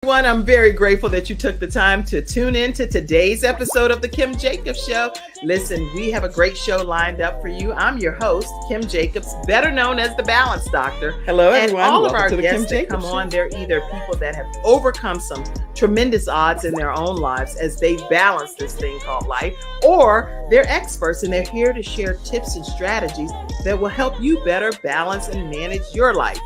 Everyone, I'm very grateful that you took the time to tune in to today's episode of the Kim Jacobs Show. Listen, we have a great show lined up for you. I'm your host, Kim Jacobs, better known as the Balance Doctor. Hello, everyone. And all Welcome of our to the guests Kim that come Jacobs on, Show. they're either people that have overcome some tremendous odds in their own lives as they balance this thing called life, or they're experts and they're here to share tips and strategies that will help you better balance and manage your life.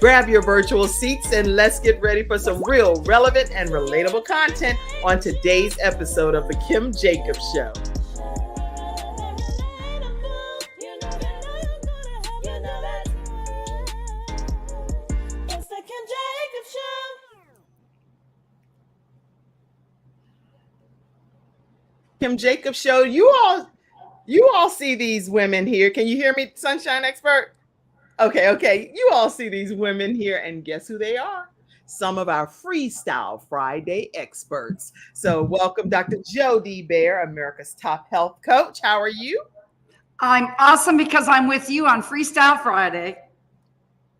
Grab your virtual seats and let's get ready for some real relevant and relatable content on today's episode of the Kim Jacobs Show. Kim Jacobs Show. You all see these women here. Can you hear me, Sunshine Expert? Okay. You all see these women here, and guess who they are? Some of our Freestyle Friday experts. So welcome Dr. Jody Bear, America's top health coach. How are you? I'm awesome because I'm with you on Freestyle Friday.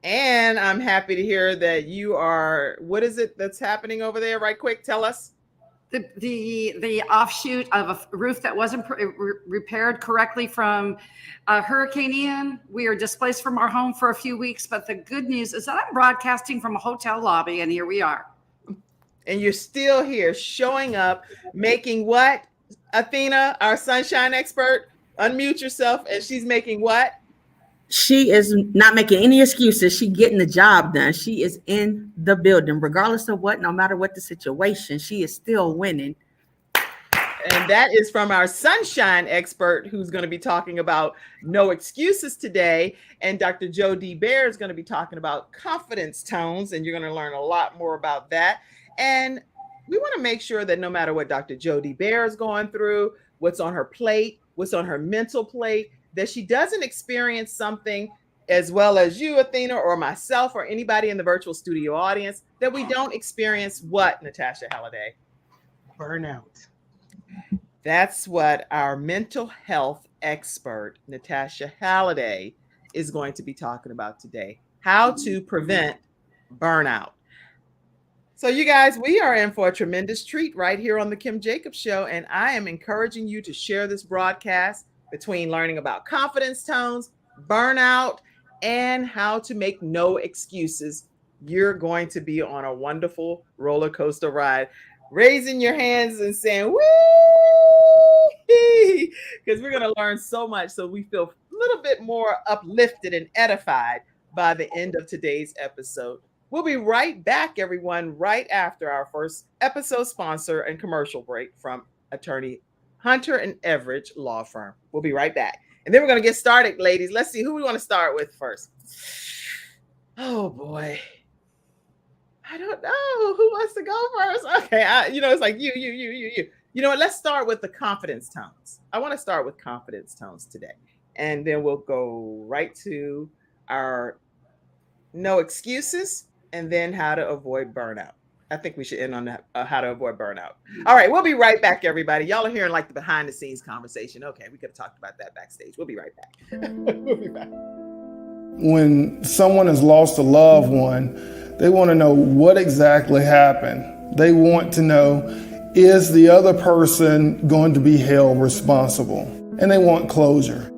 And I'm happy to hear that you are, what is it that's happening over there? Right quick, tell us. The offshoot of a roof that wasn't repaired correctly from Hurricane Ian. We are displaced from our home for a few weeks, but the good news is that I'm broadcasting from a hotel lobby, and here we are. And you're still here, showing up, making what? Athena, our Sunshine Expert, unmute yourself, and she's making what? She is not making any excuses. She getting the job done. She is in the building, regardless of what, no matter what the situation, she is still winning. And that is from our Sunshine Expert, who's going to be talking about no excuses today. And Dr. Jody Bear is going to be talking about confidence tones, and you're going to learn a lot more about that. And we want to make sure that no matter what Dr. Jody Bear is going through, what's on her plate, what's on her mental plate, that she doesn't experience something as well as you, Athena, or myself, or anybody in the virtual studio audience, that we don't experience what, Natasha Halliday? Burnout. That's what our mental health expert, Natasha Halliday, is going to be talking about today. How to prevent burnout. So you guys, we are in for a tremendous treat right here on the Kim Jacobs Show, and I am encouraging you to share this broadcast between learning about confidence tones, burnout, and how to make no excuses. You're going to be on a wonderful roller coaster ride, raising your hands and saying, wee, because we're going to learn so much. So we feel a little bit more uplifted and edified by the end of today's episode. We'll be right back, everyone, right after our first episode sponsor and commercial break from attorney Hunter and Everidge Law Firm. We'll be right back. And then we're going to get started, ladies. Let's see who we want to start with first. Oh, boy. I don't know. Who wants to go first? Okay. It's like you. You know what? Let's start with the confidence tones. I want to start with confidence tones today. And then we'll go right to our no excuses and then how to avoid burnout. I think we should end on that, how to avoid burnout. All right, we'll be right back, everybody. Y'all are hearing like the behind the scenes conversation. Okay, we could have talked about that backstage. We'll be right back. We'll be back. When someone has lost a loved one, they want to know what exactly happened. They want to know, is the other person going to be held responsible? And they want closure.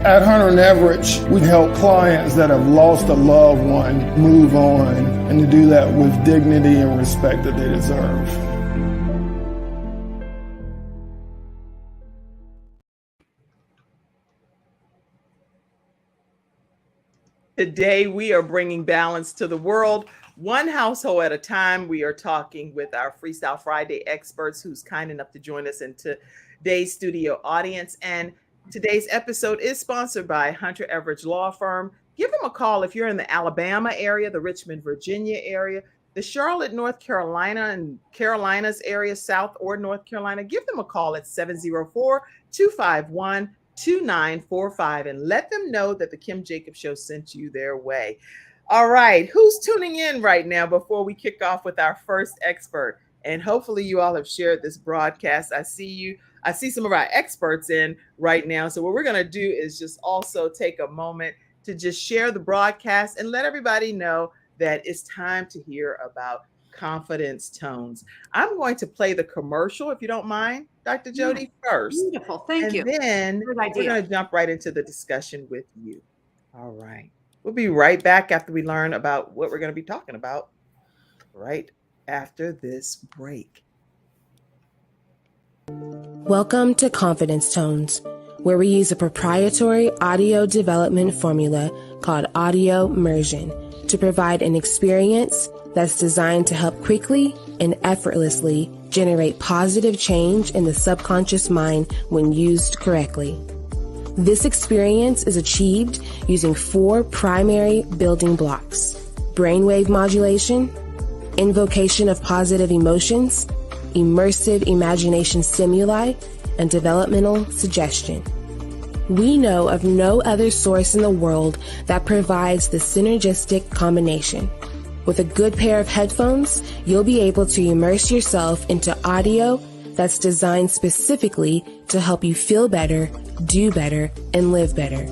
At Hunter and Everidge, we help clients that have lost a loved one move on, and to do that with dignity and respect that they deserve. Today, we are bringing balance to the world, one household at a time. We are talking with our Freestyle Friday experts who's kind enough to join us in today's studio audience. And today's episode is sponsored by Hunter Everidge Law Firm. Give them a call if you're in the Alabama area, the Richmond, Virginia area, the Charlotte, North Carolina, and Carolinas area, South or North Carolina. Give them a call at 704-251-2945 and let them know that the Kim Jacobs Show sent you their way. All right, who's tuning in right now before we kick off with our first expert? And hopefully you all have shared this broadcast. I see some of our experts in right now. So what we're going to do is just also take a moment to just share the broadcast and let everybody know that it's time to hear about confidence tones. I'm going to play the commercial, if you don't mind, Dr. Jody, first. Beautiful. Thank you. And then Good we're idea. going to jump right into the discussion with you. All right. We'll be right back after we learn about what we're going to be talking about right after this break. Welcome to Confidence Tones, where we use a proprietary audio development formula called audio immersion to provide an experience that's designed to help quickly and effortlessly generate positive change in the subconscious mind when used correctly. This experience is achieved using 4 primary building blocks: brainwave modulation, invocation of positive emotions, immersive imagination stimuli, and developmental suggestion. We know of no other source in the world that provides the synergistic combination. With a good pair of headphones, you'll be able to immerse yourself into audio that's designed specifically to help you feel better, do better, and live better.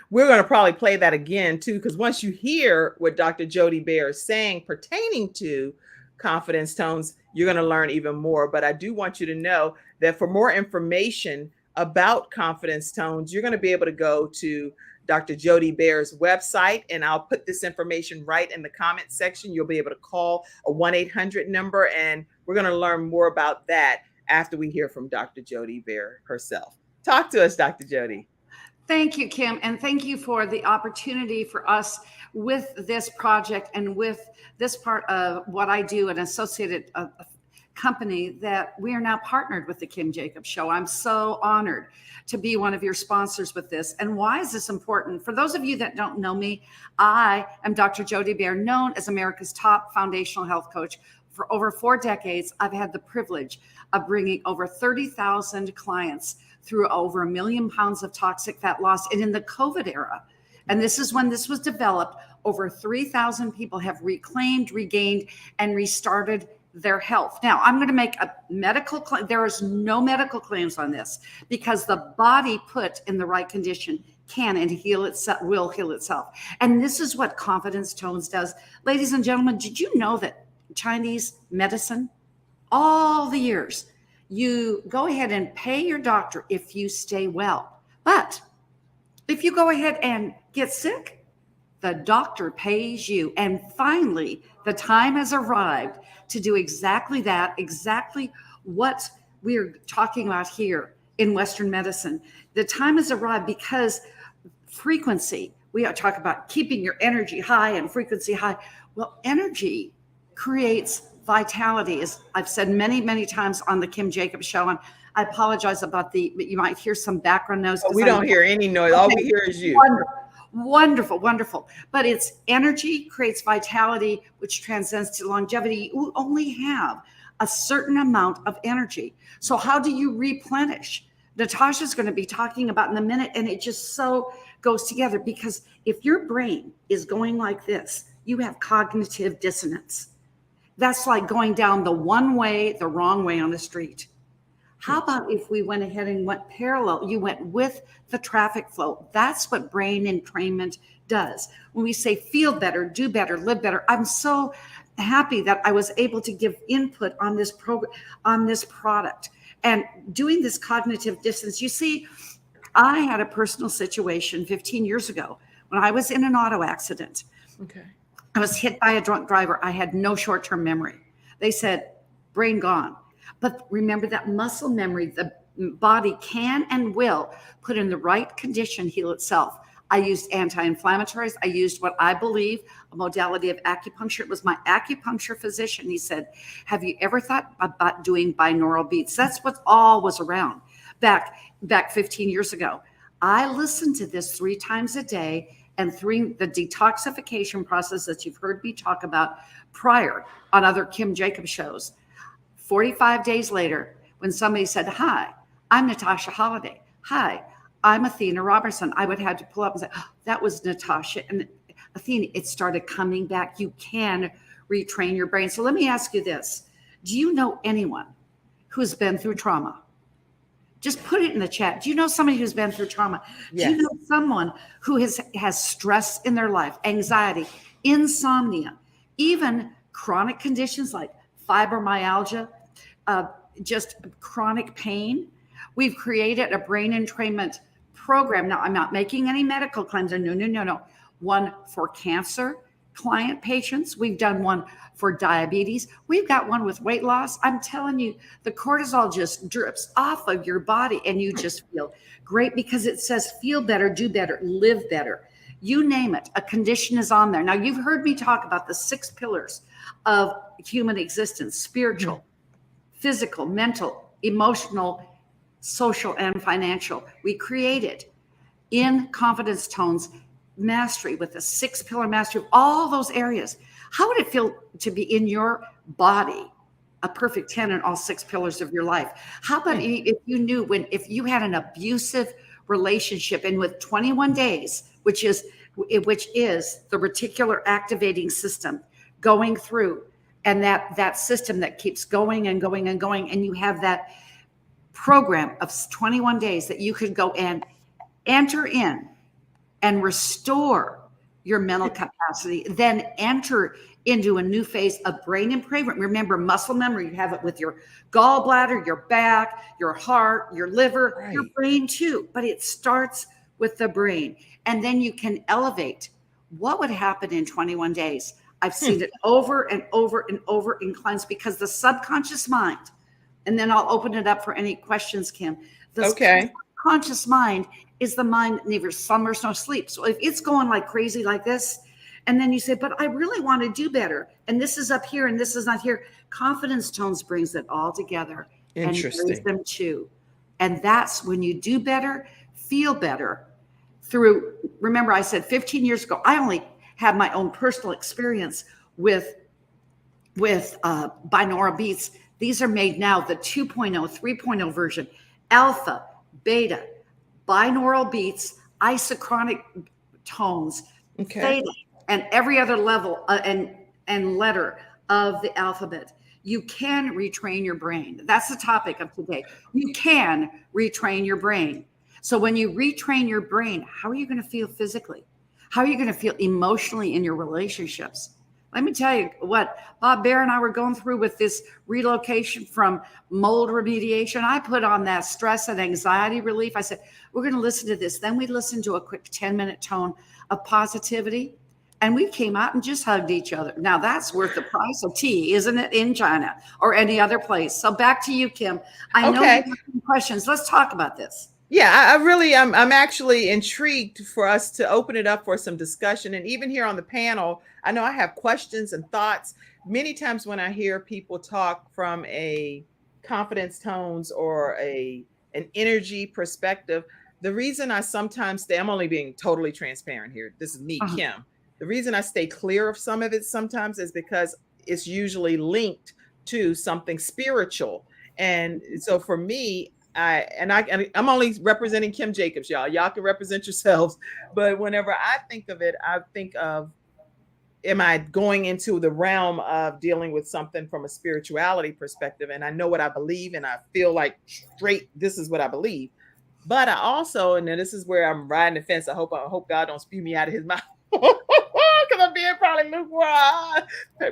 We're going to probably play that again too, because once you hear what Dr. Jody Bear is saying pertaining to confidence tones, you're going to learn even more. But I do want you to know that for more information about confidence tones, you're going to be able to go to Dr. Jody Bear's website, and I'll put this information right in the comment section. You'll be able to call a 1-800 number, and we're going to learn more about that after we hear from Dr. Jody Bear herself. Talk to us, Dr. Jody. Thank you, Kim, and thank you for the opportunity for us with this project and with this part of what I do, an associated company that we are now partnered with the Kim Jacobs Show. I'm so honored to be one of your sponsors with this. And why is this important? For those of you that don't know me, I am Dr. Jody Bear, known as America's top foundational health coach. For over 4 decades, I've had the privilege of bringing over 30,000 clients through over 1 million pounds of toxic fat loss. And in the COVID era, and this is when this was developed, over 3,000 people have reclaimed, regained, and restarted their health. Now, I'm going to make a medical claim. There is no medical claims on this, because the body put in the right condition can and heal itself, will heal itself. And this is what Confidence Tones does. Ladies and gentlemen, did you know that Chinese medicine, all the years, you go ahead and pay your doctor if you stay well. But if you go ahead and get sick, the doctor pays you. And finally, the time has arrived to do exactly that, exactly what we're talking about here in Western medicine. The time has arrived because frequency, we talk about keeping your energy high and frequency high. Well, energy creates vitality, as I've said many, many times on the Kim Jacobs Show. And I apologize about you might hear some background noise. We don't hear any noise. All we hear is you. Wonderful, wonderful. But it's energy creates vitality, which transcends to longevity. You only have a certain amount of energy. So how do you replenish? Natasha's going to be talking about in a minute, and it just so goes together, because if your brain is going like this, you have cognitive dissonance. That's like going down the one way, the wrong way on the street. How about if we went ahead and went parallel? You went with the traffic flow. That's what brain entrainment does. When we say feel better, do better, live better, I'm so happy that I was able to give input on this program, on this product, and doing this cognitive dissonance. You see, I had a personal situation 15 years ago when I was in an auto accident. Okay. I was hit by a drunk driver. I had no short-term memory. They said, brain gone. But remember that muscle memory, the body can and will put in the right condition, heal itself. I used anti-inflammatories. I used what I believe a modality of acupuncture. It was my acupuncture physician. He said, have you ever thought about doing binaural beats? That's what all was around back 15 years ago. I listened to this 3 times a day, and through the detoxification process that you've heard me talk about prior on other Kim Jacobs shows. 45 days later, when somebody said, hi, I'm Natasha Holiday. Hi, I'm Athena Robertson. I would have to pull up and say, oh, that was Natasha. And Athena, it started coming back. You can retrain your brain. So let me ask you this. Do you know anyone who's been through trauma? Just put it in the chat. Do you know somebody who's been through trauma? Yes. Do you know someone who has stress in their life, anxiety, insomnia, even chronic conditions like fibromyalgia, just chronic pain? We've created a brain entrainment program. Now, I'm not making any medical claims. No. One for cancer client patients. We've done one for diabetes. We've got one with weight loss. I'm telling you, the cortisol just drips off of your body and you just feel great because it says feel better, do better, live better. You name it, a condition is on there. Now, you've heard me talk about the 6 pillars of human existence: spiritual, physical, mental, emotional, social, and financial. We created in Confidence Tones mastery with the 6-pillar mastery of all those areas. How would it feel to be in your body a perfect 10 in all 6 pillars of your life? How about if you knew if you had an abusive relationship, and with 21 days, which is the reticular activating system going through, and that system that keeps going and going and going, and you have that program of 21 days that you could go and enter in and restore your mental capacity, then enter into a new phase of brain improvement. Remember, muscle memory, you have it with your gallbladder, your back, your heart, your liver, your brain too. But it starts with the brain. And then you can elevate. What would happen in 21 days? I've seen it over and over and over in clients, because the subconscious mind, and then I'll open it up for any questions, Kim. The subconscious mind is the mind that neither slumbers nor sleeps. So if it's going like crazy like this, and then you say, but I really want to do better, and this is up here and this is not here, Confidence Tones brings it all together and brings them too. And that's when you do better, feel better through. Remember, I said 15 years ago, I only had my own personal experience with binaural beats. These are made now, the 2.0, 3.0 version, alpha, beta, binaural beats, isochronic tones, theta, and every other level and letter of the alphabet. You can retrain your brain. That's the topic of today. You can retrain your brain. So when you retrain your brain, how are you going to feel physically? How are you going to feel emotionally in your relationships? Let me tell you what Bob Bear and I were going through with this relocation from mold remediation. I put on that stress and anxiety relief. I said, we're going to listen to this. Then we listened to a quick 10-minute tone of positivity. And we came out and just hugged each other. Now that's worth the price of tea, isn't it, in China or any other place? So back to you, Kim. I know you have some questions. Let's talk about this. Yeah, I'm actually intrigued for us to open it up for some discussion. And even here on the panel, I know I have questions and thoughts. Many times when I hear people talk from a Confidence Tones or an energy perspective, the reason I sometimes stay, I'm only being totally transparent here. This is me, Kim. The reason I stay clear of some of it sometimes is because it's usually linked to something spiritual. And so for me, I'm only representing Kim Jacobs, y'all. Y'all can represent yourselves. But whenever I think of it, I think of, am I going into the realm of dealing with something from a spirituality perspective? And I know what I believe, and I feel like straight, this is what I believe. But I also, and then this is where I'm riding the fence. I hope God don't spew me out of his mouth. Because I'm being probably lukewarm.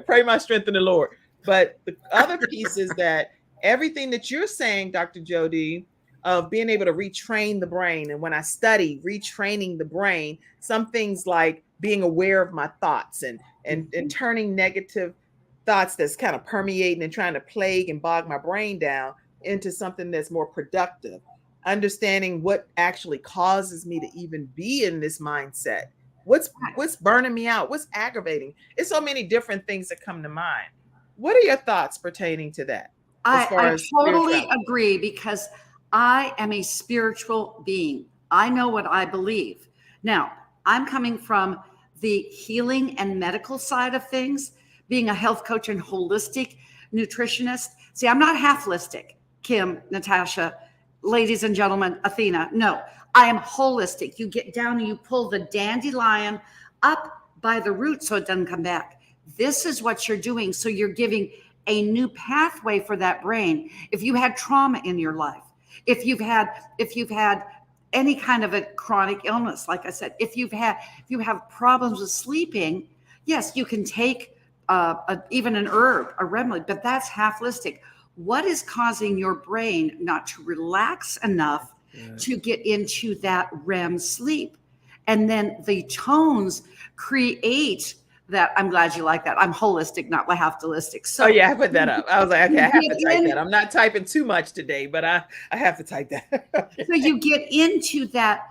Pray my strength in the Lord. But the other piece is that everything that you're saying, Dr. Jody, of being able to retrain the brain. And when I study retraining the brain, some things like being aware of my thoughts and turning negative thoughts that's kind of permeating and trying to plague and bog my brain down into something that's more productive. Understanding what actually causes me to even be in this mindset. What's burning me out? What's aggravating? It's so many different things that come to mind. What are your thoughts pertaining to that? I totally agree, because I am a spiritual being. I know what I believe. Now, I'm coming from the healing and medical side of things, being a health coach and holistic nutritionist. See, I'm not half-listic, Kim, Natasha, ladies and gentlemen, Athena. No, I am holistic. You get down and you pull the dandelion up by the root so it doesn't come back. This is what you're doing. So you're giving a new pathway for that brain. If you had trauma in your life, if you've had any kind of a chronic illness, like I said, if you have problems with sleeping, yes, you can take even an herb, a remedy, but that's half holistic. What is causing your brain not to relax enough to get into that REM sleep? And then the tones create that. I'm glad you like that. I'm holistic, not half holistic. So I put that up. I was like, okay, I have to type that. I'm not typing too much today, but I have to type that. Okay. So you get into that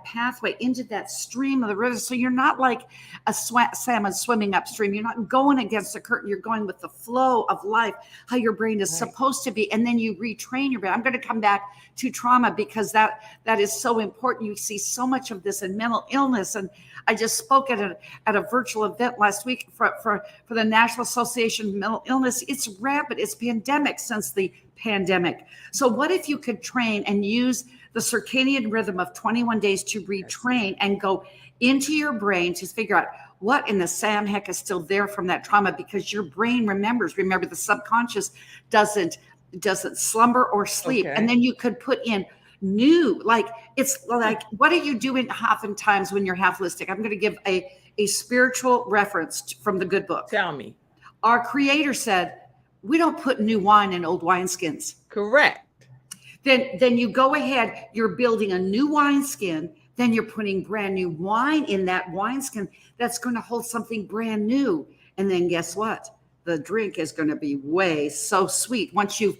pathway, into that stream of the river. So you're not like a salmon swimming upstream. You're not going against the current. You're going with the flow of life, how your brain is supposed to be. And then you retrain your brain. I'm going to come back to trauma because that is so important. You see so much of this in mental illness. And I just spoke at a virtual event last week for the National Association of Mental Illness. It's rampant. It's pandemic since the pandemic. So what if you could train and use the circadian rhythm of 21 days to retrain and go into your brain to figure out what in the Sam heck is still there from that trauma, because your brain remembers. Remember, the subconscious doesn't slumber or sleep. And then you could put in new, like, it's like, what are you doing oftentimes when you're half holistic? I'm going to give a spiritual reference from the good book. Tell me. Our creator said, we don't put new wine in old wineskins. Correct. Then you go ahead, you're building a new wineskin, then you're putting brand new wine in that wineskin that's going to hold something brand new. And then guess what? The drink is going to be way so sweet once you've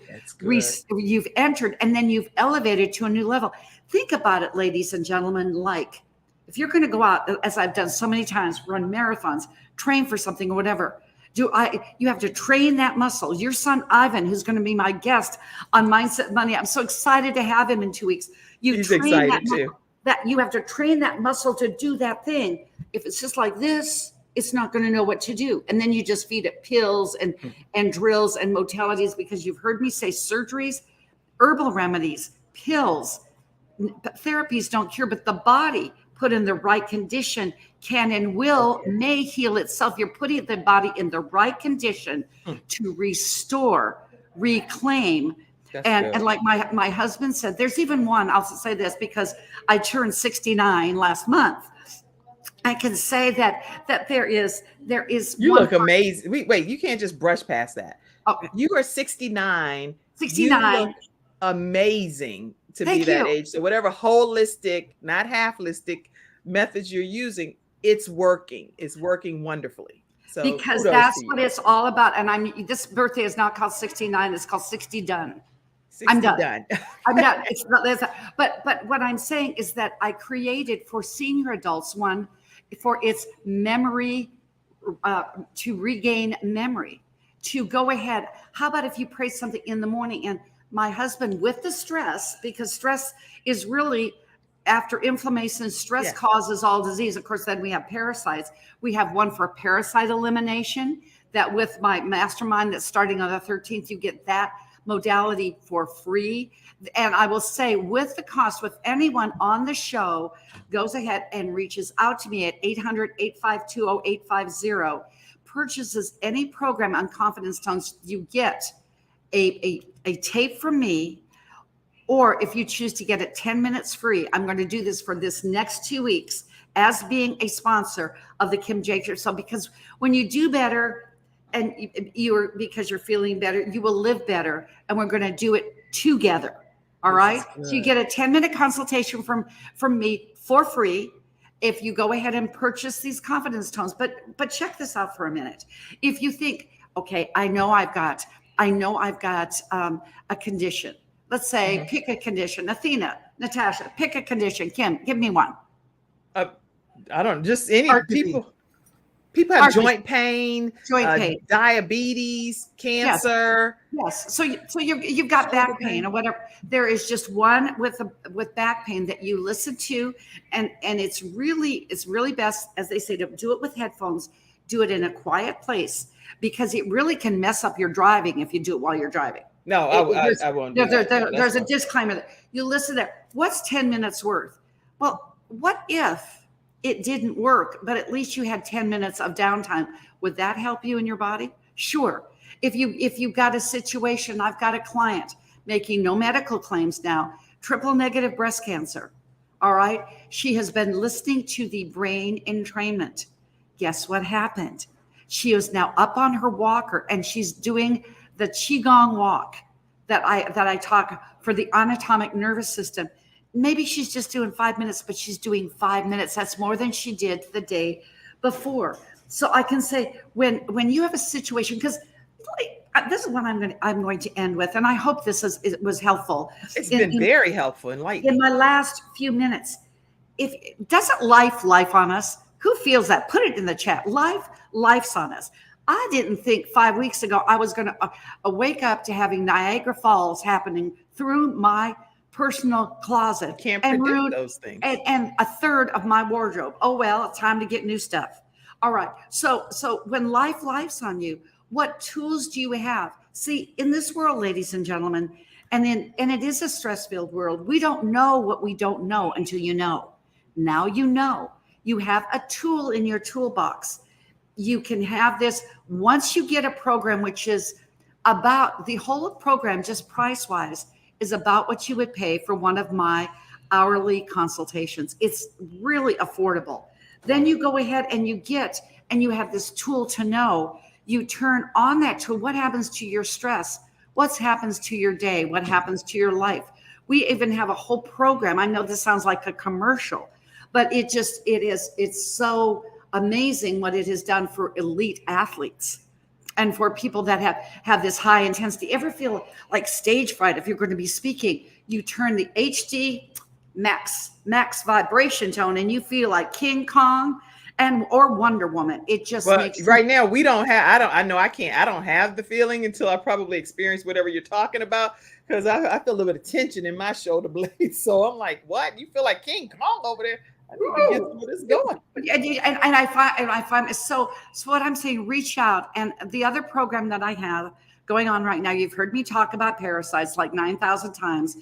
entered, and then you've elevated to a new level. Think about it, ladies and gentlemen. Like, if you're going to go out, as I've done so many times, run marathons, train for something or whatever, you have to train that muscle. Your son Ivan, who's going to be my guest on Mindset Money, I'm so excited to have him in 2 weeks. He's excited too. That you have to train that muscle to do that thing. If it's just like this, it's not going to know what to do. And then you just feed it pills and drills and modalities, because you've heard me say surgeries, herbal remedies, pills, therapies don't cure, but the body put in the right condition can and may heal itself. You're putting the body in the right condition to restore, reclaim. And like my husband said, there's even one, I'll say this because I turned 69 last month. I can say that there is. You look amazing. Wait, you can't just brush past that. Okay. You are 69. 69. You look amazing to Thank be that you. age. So whatever holistic, not half holistic methods you're using, it's working. It's working wonderfully. So because that's what it's all about. And this birthday is not called 69. It's called 60 done. 60 I'm done. done. I'm done. It's not, but what I'm saying is that I created for senior adults one for its memory, to regain memory, to go ahead. How about if you pray something in the morning? And my husband, with the stress, because stress is really, after inflammation, stress causes all disease. Of course, then we have parasites. We have one for parasite elimination that with my mastermind that's starting on the 13th, you get that modality for free. And I will say, with the cost, with anyone on the show goes ahead and reaches out to me at 800-852-0850, purchases any program on Confidence Tones, you get a tape from me. Or if you choose to get it 10 minutes free, I'm going to do this for this next 2 weeks as being a sponsor of the Kim Jaker. So because when you do better, and because you're feeling better, you will live better. And we're going to do it together. All right. So you get a 10-minute consultation from me for free if you go ahead and purchase these Confidence Tones. But check this out for a minute. If you think, okay, I know I've got a condition. Let's say pick a condition. Athena, Natasha, pick a condition. Kim, give me one. I don't just any people. People have joint pain, diabetes, cancer. Yes. So you've got back pain or whatever. There is just one with back pain that you listen to, and it's really best, as they say, to do it with headphones. Do it in a quiet place, because it really can mess up your driving if you do it while you're driving. No, I won't. There's a disclaimer that you listen there. What's 10 minutes worth? Well, what if it didn't work, but at least you had 10 minutes of downtime. Would that help you in your body? Sure. If you got a situation, I've got a client making no medical claims now, triple negative breast cancer. All right. She has been listening to the brain entrainment. Guess what happened? She is now up on her walker and she's doing the Qigong walk that I talk for the autonomic nervous system. Maybe she's just doing 5 minutes, but she's doing 5 minutes. That's more than she did the day before. So I can say when you have a situation, because this is what I'm going to end with, and I hope it was helpful. It's been very helpful, enlightening. In my last few minutes, if doesn't life on us? Who feels that? Put it in the chat. Life's on us. I didn't think 5 weeks ago I was going to wake up to having Niagara Falls happening through my personal closet. You can't predict those things. And a third of my wardrobe. Oh, well, it's time to get new stuff. All right. So when life's on you, what tools do you have? See, in this world, ladies and gentlemen, and it is a stress-filled world, we don't know what we don't know until you know. Now you know. You have a tool in your toolbox. You can have this once you get a program, which is about the whole program, just price-wise, is about what you would pay for one of my hourly consultations. It's really affordable. Then you go ahead and you have this tool to know. You turn on that tool. What happens to your stress? What happens to your day? What happens to your life? We even have a whole program. I know this sounds like a commercial, but it's so amazing what it has done for elite athletes and for people that have this high intensity. Ever feel like stage fright? If you're going to be speaking, you turn the HD max vibration tone and you feel like King Kong or Wonder Woman. It just makes right now we don't have, I don't have the feeling until I probably experience whatever you're talking about, because I feel a little bit of tension in my shoulder blades. So I'm like, what? You feel like King Kong over there? I need to get where this going. And I find so what I'm saying, reach out. And the other program that I have going on right now, you've heard me talk about parasites like 9,000 times.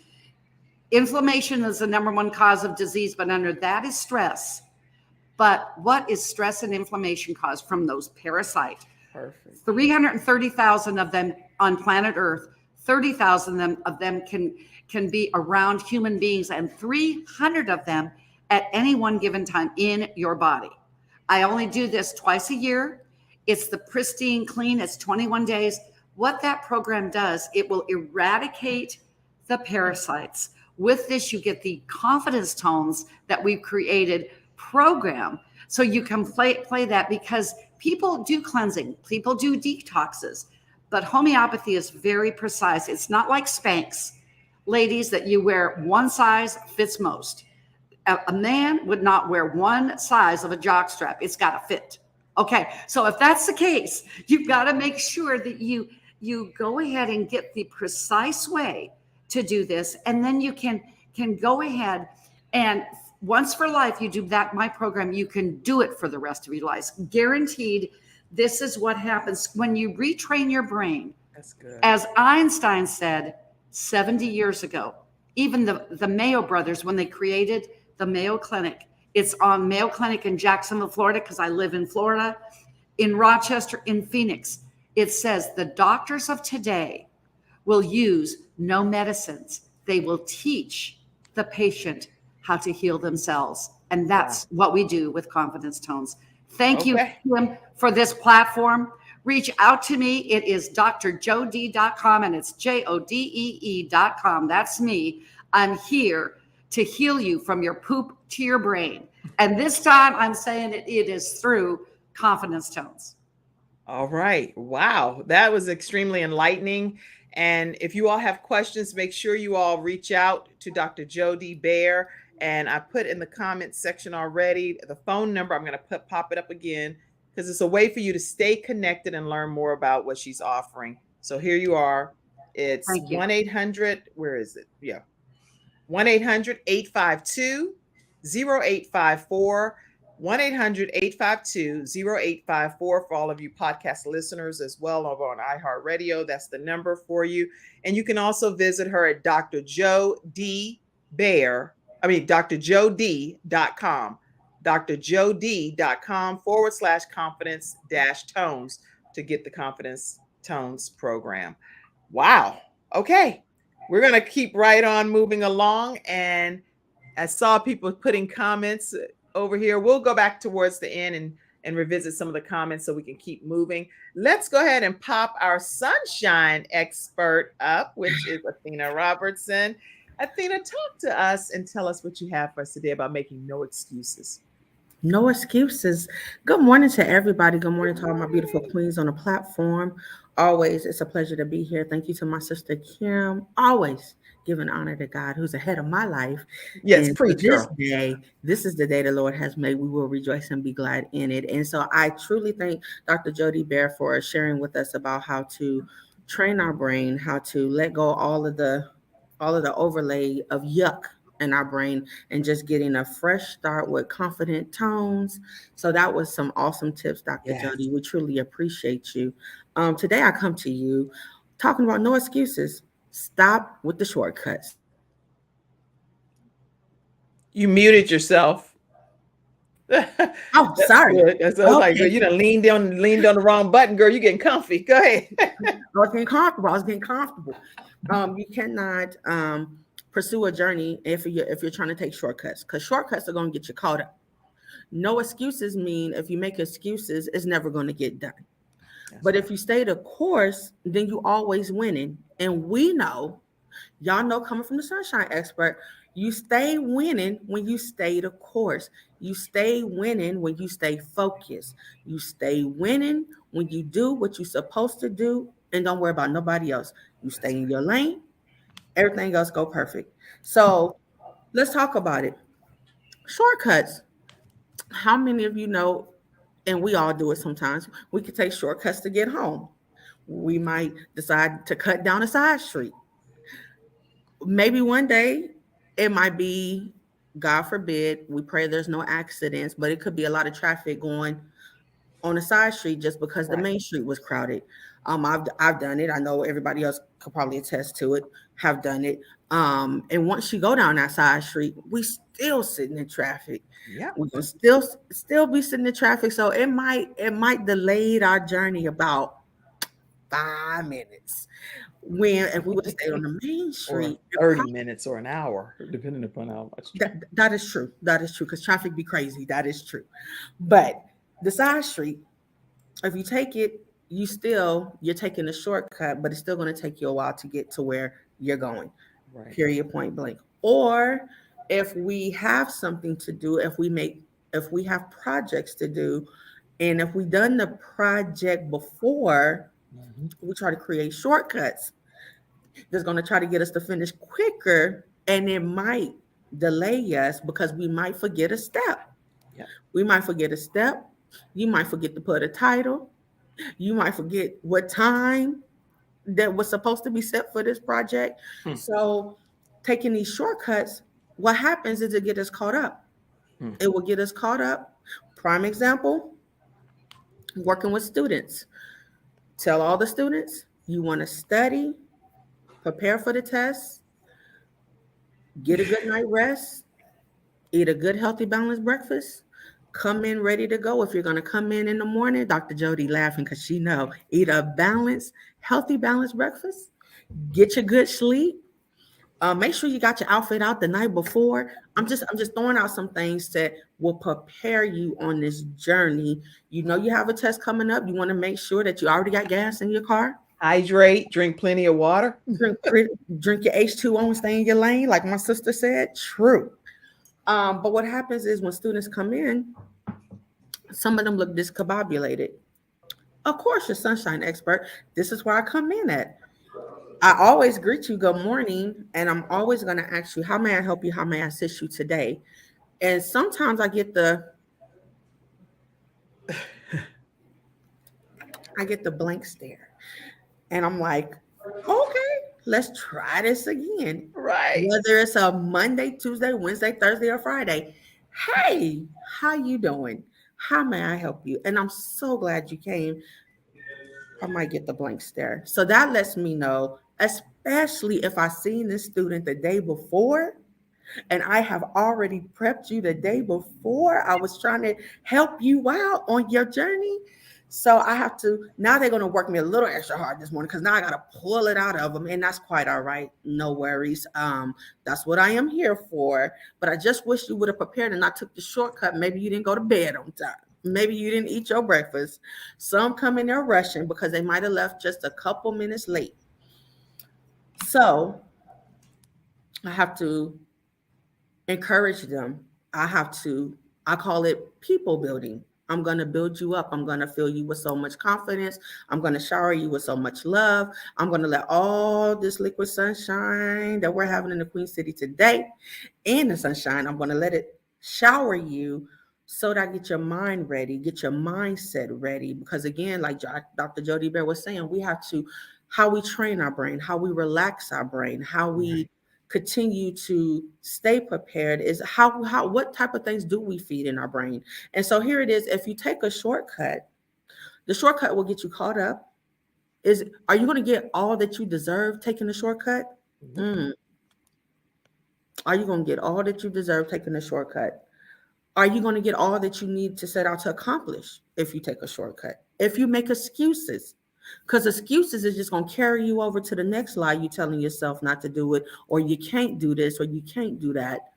Inflammation is the number one cause of disease, but under that is stress. But what is stress and inflammation caused from those parasites? Perfect. 330,000 of them on planet Earth. 30,000 of them can be around human beings, and 300 of them at any one given time in your body. I only do this twice a year. It's the pristine clean. It's 21 days. What that program does, it will eradicate the parasites. With this, you get the confidence tones that we've created program. So you can play that, because people do cleansing, people do detoxes, but homeopathy is very precise. It's not like Spanx, ladies, that you wear one size fits most. A man would not wear one size of a jockstrap. It's got to fit. Okay. So if that's the case, you've got to make sure that you go ahead and get the precise way to do this. And then you can go ahead and once for life, you do that, my program, you can do it for the rest of your life. Guaranteed. This is what happens when you retrain your brain. That's good. As Einstein said 70 years ago, even the Mayo brothers, when they created the Mayo Clinic, it's on Mayo Clinic in Jacksonville, Florida, because I live in Florida, in Rochester, in Phoenix. It says the doctors of today will use no medicines. They will teach the patient how to heal themselves. And that's what we do with Confidence Tones. Thank you, Kim, for this platform. Reach out to me. It is drjodee.com, and it's JODEE.com. That's me. I'm here to heal you from your poop to your brain. And this time I'm saying it is through Confidence Tones. All right. Wow. That was extremely enlightening. And if you all have questions, make sure you all reach out to Dr. Jodee Bear. And I put in the comments section already the phone number. I'm going to pop it up again, because it's a way for you to stay connected and learn more about what she's offering. So here you are. It's 1-800. Where is it? Yeah. 1-800-852-0854. 1-800-852-0854 for all of you podcast listeners as well over on iHeartRadio. That's the number for you. And you can also visit her at drjodee.com. drjod.com/confidence tones to get the Confidence Tones program. Wow. Okay. We're going to keep right on moving along. And I saw people putting comments over here. We'll go back towards the end and revisit some of the comments so we can keep moving. Let's go ahead and pop our sunshine expert up, which is Athena Robertson. Athena, talk to us and tell us what you have for us today about making no excuses. No excuses. Good morning to everybody. Good morning to all my beautiful queens on the platform. Always, it's a pleasure to be here. Thank you to my sister Kim. Always giving honor to God who's ahead of my life. Yes, And for preach, this girl. day, this is the day the Lord has made. We will rejoice and be glad in it. And so I truly thank Dr. Jody Bear for sharing with us about how to train our brain, how to let go all of the overlay of yuck in our brain and just getting a fresh start with confident tones. So that was some awesome tips, Dr. Yes. Jody. We truly appreciate you. Today I come to you talking about no excuses. Stop with the shortcuts. You muted yourself. Oh, That's sorry. good. I was like, Okay. you done leaned on the wrong button, girl. You getting comfy. Go ahead. I was getting comfortable. You cannot pursue a journey if you're trying to take shortcuts, because shortcuts are going to get you caught up. No excuses mean if you make excuses, it's never going to get done. But if you stay the course, then you always winning. And we know, y'all know, coming from the sunshine expert, you stay winning when you stay the course. You stay winning when you stay focused. You stay winning when you do what you're supposed to do and don't worry about nobody else. You stay in your lane, everything else go perfect. So let's talk about it. Shortcuts. How many of you know, and we all do it sometimes, we could take shortcuts to get home. We might decide to cut down a side street. Maybe one day it might be, God forbid, we pray there's no accidents, but it could be a lot of traffic going on a side street just because the Right. main street was crowded. I've done it. I know everybody else could probably attest to it, have done it. And once you go down that side street, we still sitting in traffic. Yeah. We're gonna still be sitting in traffic. So it might delay our journey about 5 minutes. When if we would have stayed on the main Or street, 30 minutes or an hour, depending upon how much. that is true. That is true, because traffic be crazy. That is true. But the side street, if you take it, you're taking a shortcut, but it's still going to take you a while to get to where you're going. Right. Period, point blank. Or if we have something to do, if we have projects to do, and if we done the project before, we try to create shortcuts that's going to try to get us to finish quicker, and it might delay us because we might forget a step. Yeah. We might forget a step. You might forget to put a title. You might forget what time that was supposed to be set for this project. So taking these shortcuts, what happens is it get us caught up. It will get us caught up. Prime example, working with students. Tell all the students you want to study, prepare for the test, get a good night rest, eat a good, healthy, balanced breakfast, come in ready to go. If you're going to come in the morning, Dr. Jody laughing because she know, eat a balanced, healthy, balanced breakfast, get your good sleep. Make sure you got your outfit out the night before. I'm just throwing out some things that will prepare you on this journey. You know you have a test coming up. You want to make sure that you already got gas in your car. Hydrate, drink plenty of water. Drink your H2O and stay in your lane, like my sister said. True. But what happens is when students come in, some of them look discombobulated. Of course, you're sunshine expert. This is where I come in at. I always greet you good morning, and I'm always going to ask you, how may I help you? How may I assist you today? And sometimes I get the blank stare, and I'm like, okay, let's try this again. Right. Whether it's a Monday, Tuesday, Wednesday, Thursday, or Friday. Hey, how you doing? How may I help you? And I'm so glad you came. I might get the blank stare. So that lets me know, especially if I seen this student the day before, And I have already prepped you the day before. I was trying to help you out on your journey. So I have to, now they're going to work me a little extra hard this morning because now I got to pull it out of them. And that's quite all right. No worries. That's what I am here for. But I just wish you would have prepared and not took the shortcut. Maybe you didn't go to bed on time. Maybe you didn't eat your breakfast. Some come in there rushing because they might have left just a couple minutes late. So I have to encourage them. I call it people building. I'm going to build you up. I'm going to fill you with so much confidence. I'm going to shower you with so much love. I'm going to let all this liquid sunshine that we're having in the Queen City today and the sunshine, I'm going to let it shower you so that I get your mind ready, get your mindset ready. Because again, like Dr. Jody Bear was saying, we have to, how we train our brain, how we relax our brain, how we continue to stay prepared is how what type of things do we feed in our brain. And so here it is. If you take a shortcut, the shortcut will get you caught up. Are you going to get all that you deserve taking the shortcut? Are you going to get all that you deserve taking the shortcut? Are you going to get all that you need to set out to accomplish if you take a shortcut? If you make excuses, because excuses is just going to carry you over to the next lie. You telling yourself not to do it, or you can't do this, or you can't do that.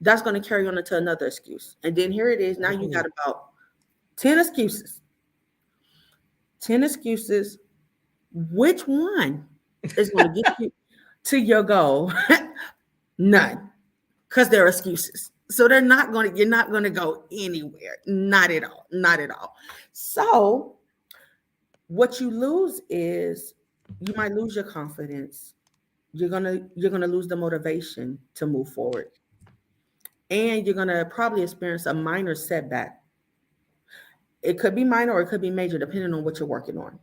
That's going to carry on into another excuse. And then here it is. Now you got about 10 excuses. 10 excuses. Which one is going to get you to your goal? None. Because they're excuses. So you're not going to go anywhere. Not at all. Not at all. So what you lose is you might lose your confidence. You're gonna lose the motivation to move forward. And you're gonna probably experience a minor setback. It could be minor or it could be major, depending on what you're working on.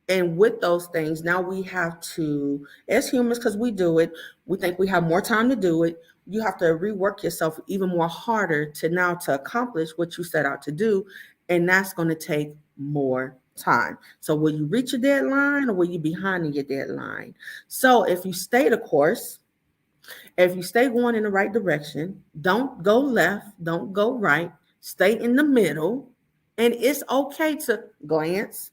And with those things, now we have to, as humans, because we do it, we think we have more time to do it. You have to rework yourself even more harder to accomplish what you set out to do. And that's going to take more time. So will you reach your deadline or will you be behind in your deadline? So if you stay the course, if you stay going in the right direction, don't go left, don't go right, stay in the middle. And it's okay to glance.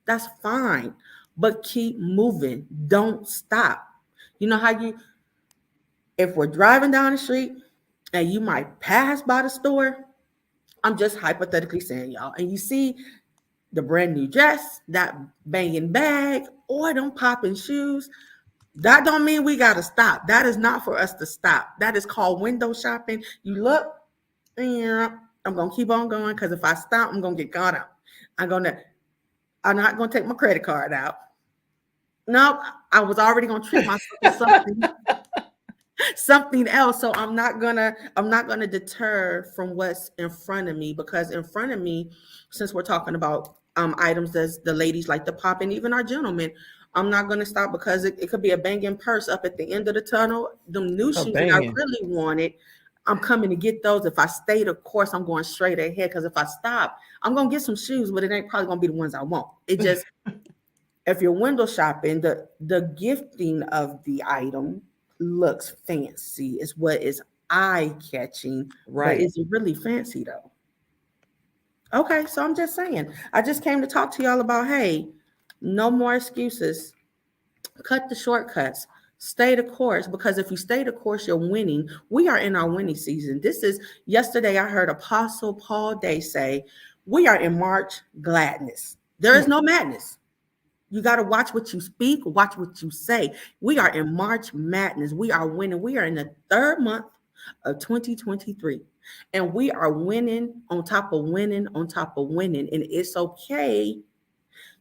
That's fine. But keep moving. Don't stop. You know how if we're driving down the street and you might pass by the store, I'm just hypothetically saying, y'all, and you see the brand new dress, that banging bag, or them popping shoes, that don't mean we got to stop. That is not for us to stop. That is called window shopping. You look, yeah, I'm going to keep on going because if I stop, I'm going to get caught up. I'm not going to take my credit card out. No, I was already going to treat myself to something else. So I'm not gonna deter from what's in front of me, because in front of me, since we're talking about items that the ladies like to pop, and even our gentlemen, I'm not gonna stop because it could be a banging purse up at the end of the tunnel. Them new shoes that I really wanted, I'm coming to get those. If I stay the course, I'm going straight ahead, because if I stop, I'm gonna get some shoes, but it ain't probably gonna be the ones I want. It just if you're window shopping, the gifting of the item looks fancy, is what is eye-catching, right? But is it really fancy though? Okay, so I'm just saying, I just came to talk to y'all about, hey, no more excuses. Cut the shortcuts. Stay the course, because if you stay the course, you're winning. We are in our winning season. Yesterday I heard Apostle Paul Day say, we are in March gladness. There is no madness. You got to watch what you speak, watch what you say. We are in March madness. We are winning. We are in the third month of 2023. And we are winning on top of winning on top of winning. And it's okay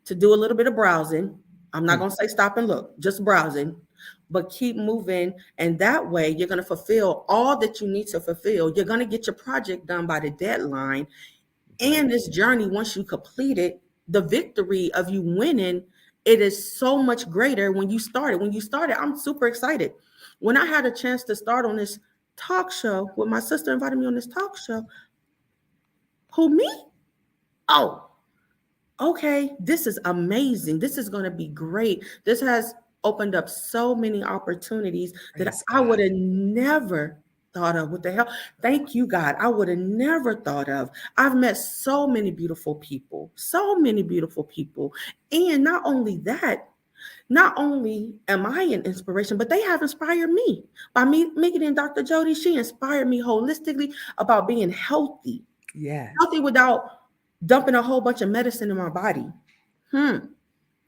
to do a little bit of browsing. I'm not going to say stop and look, just browsing, but keep moving. And that way you're going to fulfill all that you need to fulfill. You're going to get your project done by the deadline. And this journey, once you complete it, the victory of you winning, it is so much greater when you started. When you started, I'm super excited. When I had a chance to start on this talk show, when my sister invited me on this talk show, who, me? Oh, okay, this is amazing. This is going to be great. This has opened up so many opportunities that Praise I would God. have never thought of. What the hell? Thank you, God. I would have never thought of. I've met so many beautiful people, so many beautiful people. And not only that, not only am I an inspiration, but they have inspired me. By me, Megan and Dr. Jody, she inspired me holistically about being healthy, Yes. healthy without dumping a whole bunch of medicine in my body.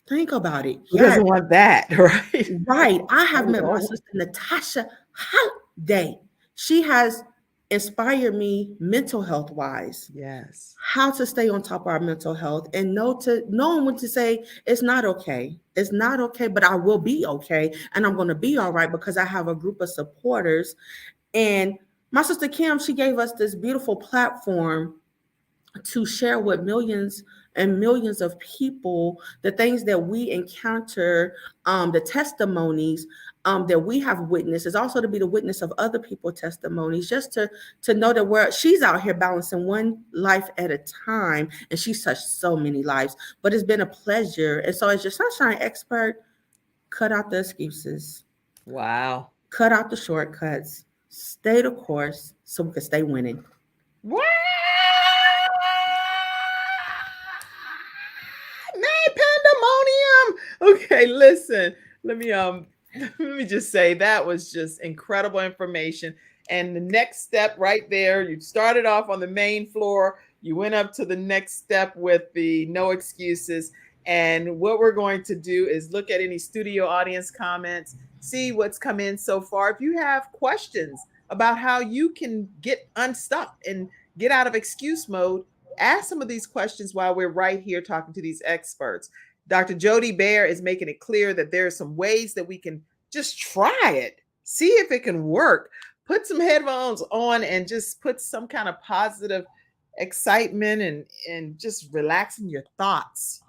Think about it. Who Yes, doesn't want that, right? right. I have met my Oh, sister Natasha Holiday. She has inspired me mental health wise, yes. how to stay on top of our mental health and knowing when to say it's not okay. It's not okay, but I will be okay. And I'm going to be all right because I have a group of supporters. And my sister Kim, she gave us this beautiful platform to share with millions and millions of people the things that we encounter, the testimonies that we have witnessed, is also to be the witness of other people's testimonies, just to know that she's out here balancing one life at a time, and she's touched so many lives. But it's been a pleasure. And so, as your sunshine expert, cut out the excuses, Wow. cut out the shortcuts, stay the course, so we can stay winning. Wow. Man, pandemonium. Okay, listen. Let me let me just say that was just incredible information. And the next step right there, you started off on the main floor, you went up to the next step with the no excuses. And what we're going to do is look at any studio audience comments, see what's come in so far. If you have questions about how you can get unstuck and get out of excuse mode, ask some of these questions while we're right here talking to these experts. Dr. Jody Bear is making it clear that there are some ways that we can just try it, see if it can work. Put some headphones on and just put some kind of positive excitement and just relaxing your thoughts.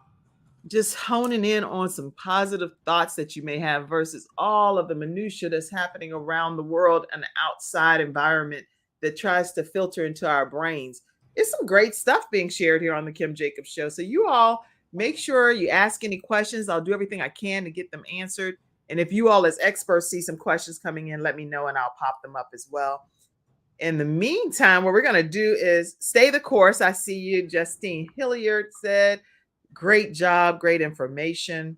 Just honing in on some positive thoughts that you may have versus all of the minutia that's happening around the world and the outside environment that tries to filter into our brains. It's some great stuff being shared here on the Kim Jacobs Show. So you all make sure you ask any questions. I'll do everything I can to get them answered. And if you all as experts see some questions coming in, let me know and I'll pop them up as well. In the meantime, what we're going to do is stay the course. I see you, Justine Hilliard said. Great job, great information.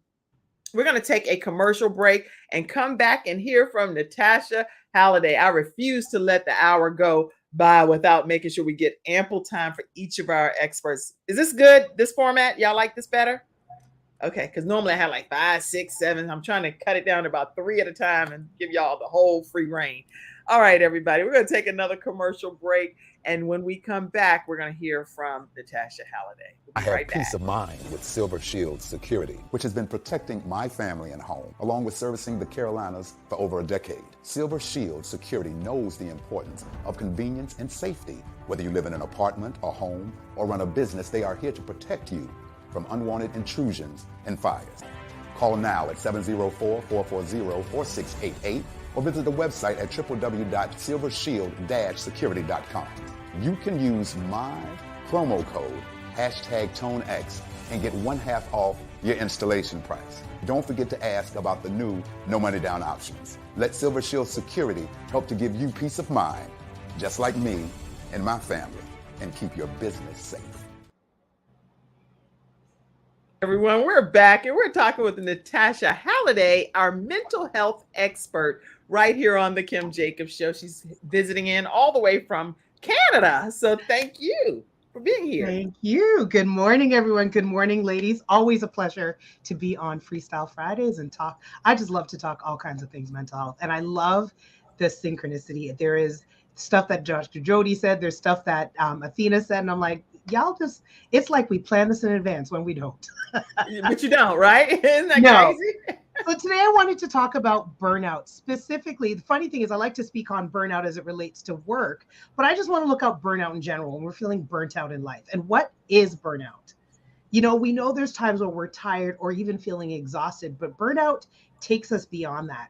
We're going to take a commercial break and come back and hear from Natasha Halliday. I refuse to let the hour go by without making sure we get ample time for each of our experts. Is this good, this format? Y'all like this better? Okay, because normally I have like 5, 6, 7. I'm trying to cut it down to about 3 at a time and give y'all the whole free reign. All right, everybody, we're going to take another commercial break. And when we come back, we're going to hear from Natasha Halliday. I have peace of mind with Silver Shield Security, which has been protecting my family and home, along with servicing the Carolinas for over a decade. Silver Shield Security knows the importance of convenience and safety. Whether you live in an apartment or home or run a business, they are here to protect you from unwanted intrusions and fires. Call now at 704-440-4688 or visit the website at www.silvershield-security.com. You can use my promo code #ToneX and get 1/2 off your installation price. Don't forget to ask about the new no money down options. Let Silver Shield Security help to give you peace of mind, just like me and my family, and keep your business safe. Everyone, we're back and we're talking with Natasha Halliday, our mental health expert, right here on the Kim Jacobs Show. She's visiting in all the way from Canada. So thank you for being here. Thank you. Good morning, everyone. Good morning, ladies. Always a pleasure to be on Freestyle Fridays and talk. I just love to talk all kinds of things mental health. And I love the synchronicity. There is stuff that Dr. Jody said. There's stuff that Athena said. And I'm like, y'all just, it's like we plan this in advance when we don't. But you don't, right? Isn't that crazy? So today I wanted to talk about burnout. Specifically, the funny thing is I like to speak on burnout as it relates to work, but I just want to look at burnout in general when we're feeling burnt out in life. And what is burnout? You know, we know there's times when we're tired or even feeling exhausted, but burnout takes us beyond that.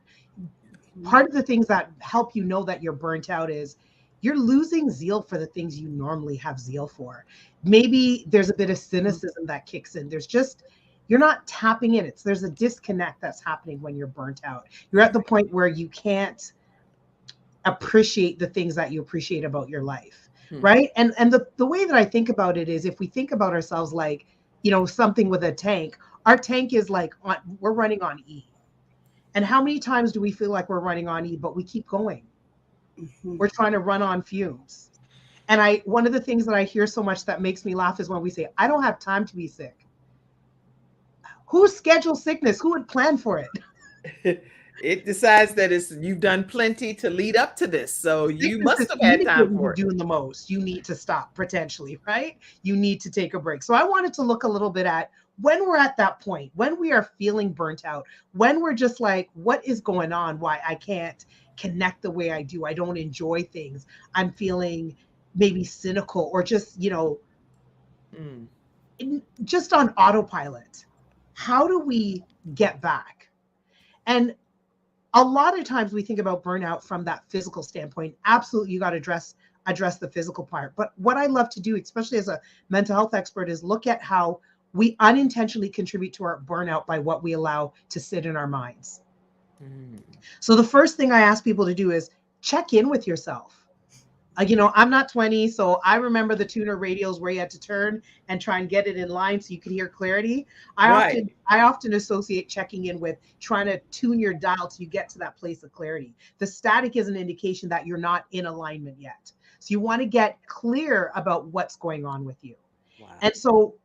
Part of the things that help you know that you're burnt out is you're losing zeal for the things you normally have zeal for. Maybe there's a bit of cynicism that kicks in. There's just you're not tapping in. There's a disconnect that's happening when you're burnt out. You're at the point where you can't appreciate the things that you appreciate about your life. Right. And the way that I think about it is, if we think about ourselves like, something with a tank, our tank is like, we're running on E. And how many times do we feel like we're running on E, but we keep going? We're trying to run on fumes. And one of the things that I hear so much that makes me laugh is when we say, I don't have time to be sick. Who scheduled sickness? Who would plan for it? It decides that you've done plenty to lead up to this. So you must have had time for it. Doing the most. You need to stop potentially, right? You need to take a break. So I wanted to look a little bit at when we're at that point, when we are feeling burnt out, when we're just like, what is going on? Why I can't connect the way I do. I don't enjoy things. I'm feeling maybe cynical or just, just on autopilot. How do we get back? And a lot of times we think about burnout from that physical standpoint. Absolutely, you got to address the physical part. But what I love to do, especially as a mental health expert, is look at how we unintentionally contribute to our burnout by what we allow to sit in our minds. So the first thing I ask people to do is check in with yourself. I'm not 20, so I remember the tuner radios where you had to turn and try and get it in line so you could hear clarity. I often associate checking in with trying to tune your dial till you get to that place of clarity. The static is an indication that you're not in alignment yet. So you want to get clear about what's going on with you. Wow. And so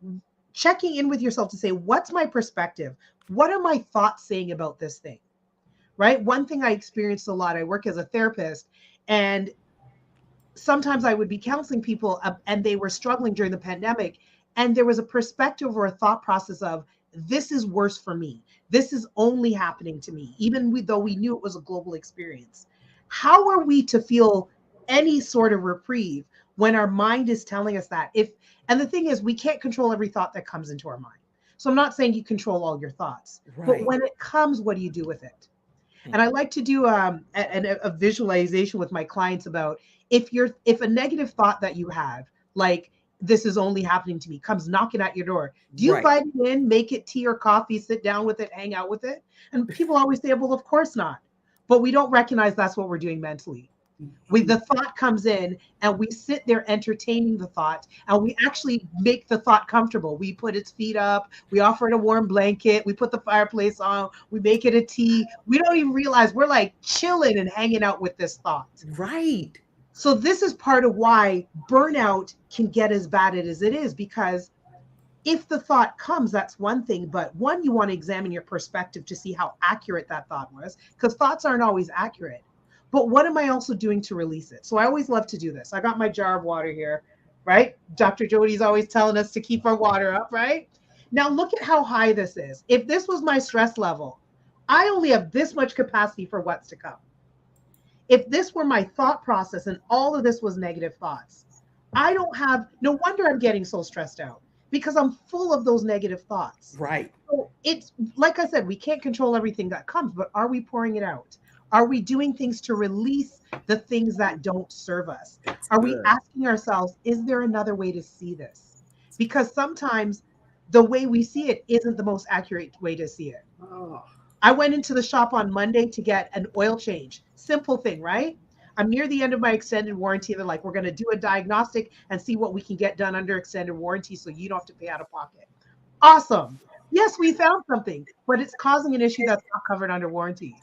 checking in with yourself to say, what's my perspective? What are my thoughts saying about this thing? Right? One thing I experienced a lot, I work as a therapist, and sometimes I would be counseling people and they were struggling during the pandemic. And there was a perspective or a thought process of, this is worse for me. This is only happening to me, even though we knew it was a global experience. How are we to feel any sort of reprieve when our mind is telling us that? And the thing is, we can't control every thought that comes into our mind. So I'm not saying you control all your thoughts, but when it comes, what do you do with it? And I like to do a visualization with my clients about, if a negative thought that you have, like, this is only happening to me, comes knocking at your door, do you invite it in, make it tea or coffee, sit down with it, hang out with it? And people always say, well, of course not. But we don't recognize that's what we're doing mentally. The thought comes in and we sit there entertaining the thought, and we actually make the thought comfortable. We put its feet up, we offer it a warm blanket, we put the fireplace on, we make it a tea. We don't even realize we're like chilling and hanging out with this thought. Right. So this is part of why burnout can get as bad as it is, because if the thought comes, that's one thing. But one, you want to examine your perspective to see how accurate that thought was, because thoughts aren't always accurate. But what am I also doing to release it? So I always love to do this. I got my jar of water here, right? Dr. Jody's always telling us to keep our water up, right? Now look at how high this is. If this was my stress level, I only have this much capacity for what's to come. If this were my thought process and all of this was negative thoughts, no wonder I'm getting so stressed out, because I'm full of those negative thoughts. Right. So it's, like I said, we can't control everything that comes, but are we pouring it out? Are we doing things to release the things that don't serve us? Are we asking ourselves, is there another way to see this? Because sometimes the way we see it isn't the most accurate way to see it. Oh. I went into the shop on Monday to get an oil change. Simple thing, right? I'm near the end of my extended warranty. They're like, we're going to do a diagnostic and see what we can get done under extended warranty so you don't have to pay out of pocket. Awesome. Yes, we found something, but it's causing an issue that's not covered under warranty.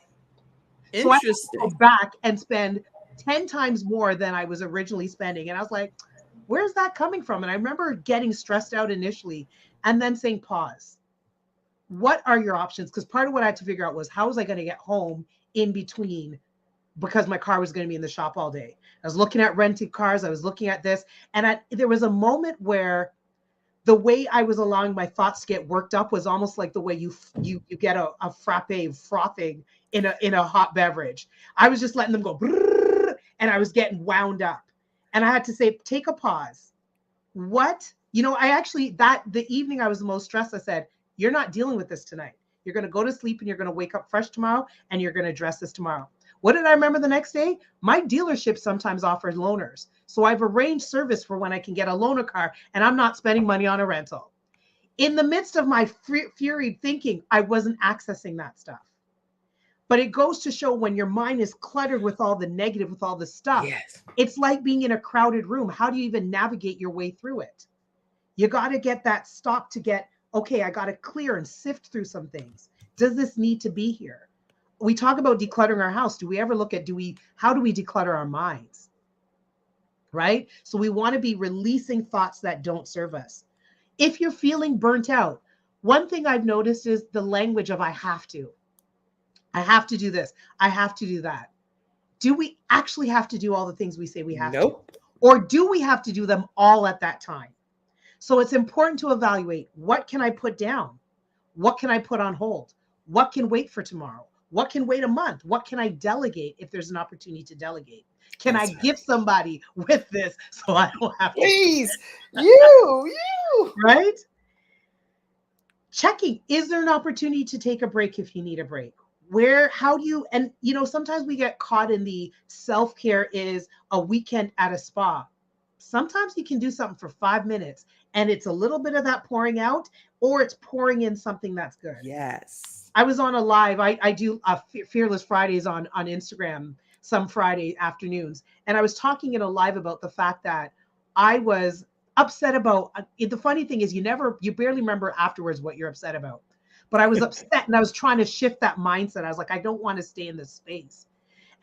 Interesting. So I had to go back and spend 10 times more than I was originally spending. And I was like, where's that coming from? And I remember getting stressed out initially and then saying, pause. What are your options? Because part of what I had to figure out was, how was I going to get home in between, because my car was going to be in the shop all day. I was looking at rented cars. I was looking at this. And there was a moment where the way I was allowing my thoughts to get worked up was almost like the way you get a frappe frothing in a hot beverage. I was just letting them go, and I was getting wound up. And I had to say, take a pause. The evening I was the most stressed, I said, you're not dealing with this tonight. You're going to go to sleep and you're going to wake up fresh tomorrow, and you're going to address this tomorrow. What did I remember the next day? My dealership sometimes offers loaners. So I've arranged service for when I can get a loaner car and I'm not spending money on a rental. In the midst of my fury thinking, I wasn't accessing that stuff. But it goes to show when your mind is cluttered with all the negative, with all the stuff, Yes. it's like being in a crowded room. How do you even navigate your way through it? You got to get that stop to get, okay, I got to clear and sift through some things. Does this need to be here? We talk about decluttering our house. Do we ever look at, how do we declutter our minds? Right? So we want to be releasing thoughts that don't serve us. If you're feeling burnt out, one thing I've noticed is the language of I have to. I have to do this. I have to do that. Do we actually have to do all the things we say we have Nope. to? Or do we have to do them all at that time? So it's important to evaluate, what can I put down? What can I put on hold? What can wait for tomorrow? What can wait a month? What can I delegate if there's an opportunity to delegate? Can I give somebody with this so I don't have to? Please, you. Right? Checking, is there an opportunity to take a break if you need a break? How do you, and sometimes we get caught in the self-care is a weekend at a spa. Sometimes you can do something for 5 minutes and it's a little bit of that pouring out, or it's pouring in something that's good. Yes. I was on a live, I do Fearless Fridays on Instagram some Friday afternoons. And I was talking in a live about the fact that I was upset about, the funny thing is you barely remember afterwards what you're upset about. But I was upset and I was trying to shift that mindset. I was like, I don't want to stay in this space.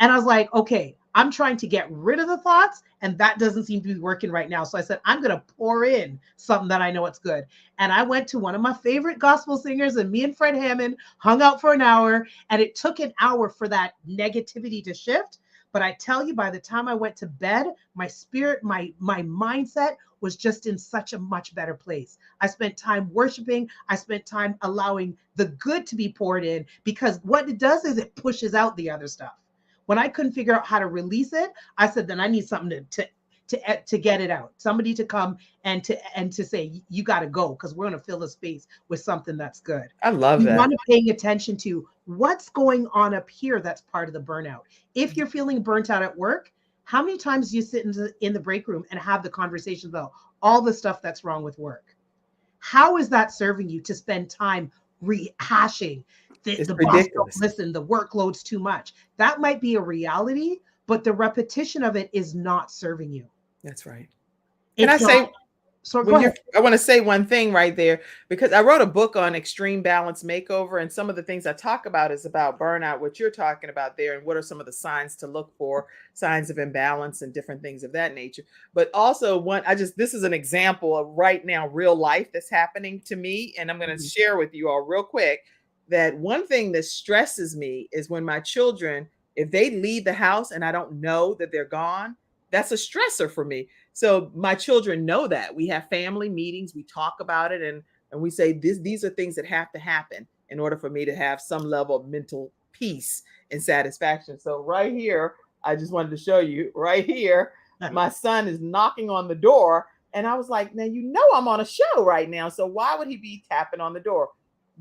And I was like, okay, I'm trying to get rid of the thoughts, and that doesn't seem to be working right now. So I said, I'm going to pour in something that I know it's good. And I went to one of my favorite gospel singers, and me and Fred Hammond hung out for an hour, and it took an hour for that negativity to shift. But I tell you, by the time I went to bed, my spirit, my mindset was just in such a much better place. I spent time worshiping. I spent time allowing the good to be poured in, because what it does is it pushes out the other stuff. When I couldn't figure out how to release it, I said, then I need something to get it out. Somebody to come and to say, you got to go, because we're going to fill the space with something that's good. I love You that. want to paying attention to what's going on up here. That's part of the burnout. If you're feeling burnt out at work, how many times do you sit in the break room and have the conversation about all the stuff that's wrong with work? How is that serving you to spend time rehashing? The boss don't listen, the workload's too much. That might be a reality, but the repetition of it is not serving you. That's right. I want to say one thing right there, because I wrote a book on extreme balance makeover, and some of the things I talk about is about burnout, what you're talking about there, and what are some of the signs to look for, signs of imbalance and different things of that nature. But also this is an example of right now, real life that's happening to me. And I'm going to share with you all real quick that one thing that stresses me is when my children, if they leave the house and I don't know that they're gone, that's a stressor for me. So my children know that. We have family meetings, we talk about it, and we say these are things that have to happen in order for me to have some level of mental peace and satisfaction. So right here, I just wanted to show you right here, my son is knocking on the door, and I was like, now I'm on a show right now, so why would he be tapping on the door?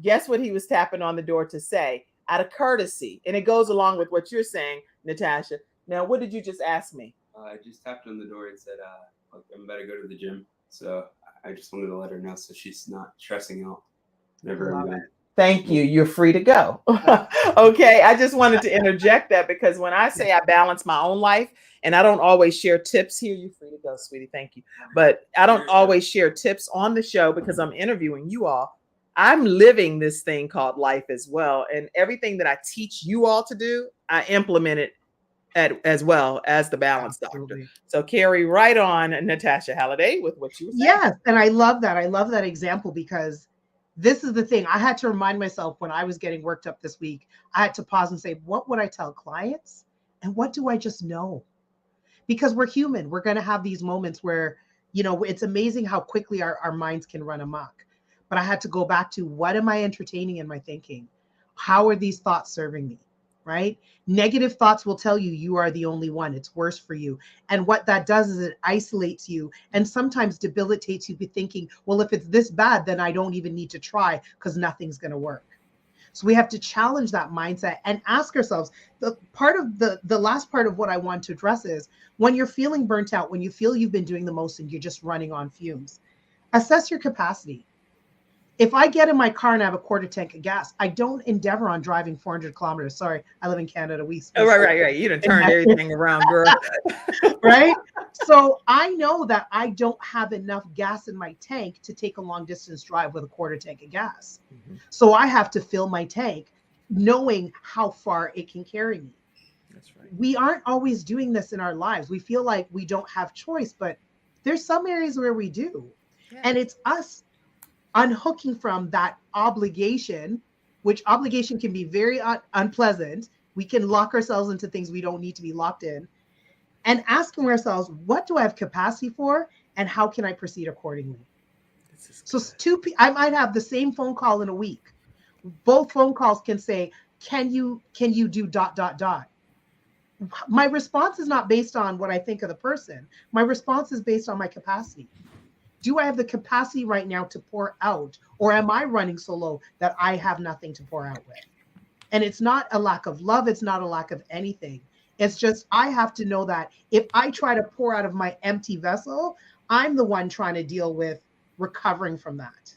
Guess what he was tapping on the door to say, out of courtesy. And it goes along with what you're saying, Natasha. Now, what did you just ask me? I just tapped on the door and said, I'm about to go to the gym. So I just wanted to let her know so she's not stressing out. Thank you. You're free to go. Okay. I just wanted to interject that, because when I say I balance my own life, and I don't always share tips here, you're free to go, sweetie. Thank you. But I don't always share tips on the show because I'm interviewing you all. I'm living this thing called life as well. And everything that I teach you all to do, I implement it as well as the balance doctor. So carry right on, Natasha Halliday, with what you were saying. Yes. And I love that. I love that example, because this is the thing. I had to remind myself when I was getting worked up this week, I had to pause and say, what would I tell clients? And what do I just know? Because we're human. We're going to have these moments where, it's amazing how quickly our minds can run amok. But I had to go back to, what am I entertaining in my thinking? How are these thoughts serving me? Right? Negative thoughts will tell you are the only one. It's worse for you. And what that does is it isolates you and sometimes debilitates you, thinking, well, if it's this bad, then I don't even need to try because nothing's going to work. So we have to challenge that mindset and ask ourselves, the last part of what I want to address is, when you're feeling burnt out, when you feel you've been doing the most and you're just running on fumes, assess your capacity. If I get in my car and I have a quarter tank of gas, I don't endeavor on driving 400 kilometers. Sorry, I live in Canada. Oh, right. You done turned everything around, girl. Right? So I know that I don't have enough gas in my tank to take a long distance drive with a quarter tank of gas. Mm-hmm. So I have to fill my tank knowing how far it can carry me. That's right. We aren't always doing this in our lives. We feel like we don't have choice, but there's some areas where we do. Yeah. And it's us unhooking from that obligation, which obligation can be very unpleasant. We can lock ourselves into things we don't need to be locked in, and asking ourselves, what do I have capacity for, and how can I proceed accordingly? So I might have the same phone call in a week. Both phone calls can say, can you do ... My response is not based on what I think of the person. My response is based on my capacity. Do I have the capacity right now to pour out, or am I running so low that I have nothing to pour out with? And it's not a lack of love. It's not a lack of anything. It's just, I have to know that if I try to pour out of my empty vessel, I'm the one trying to deal with recovering from that.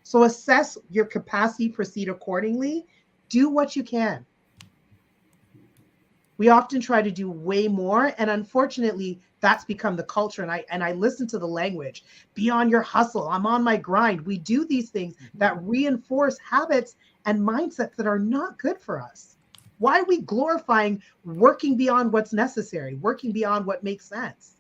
So assess your capacity, proceed accordingly, do what you can. We often try to do way more, and unfortunately, that's become the culture. And I listen to the language. Be on your hustle. I'm on my grind. We do these things that reinforce habits and mindsets that are not good for us. Why are we glorifying working beyond what's necessary, working beyond what makes sense?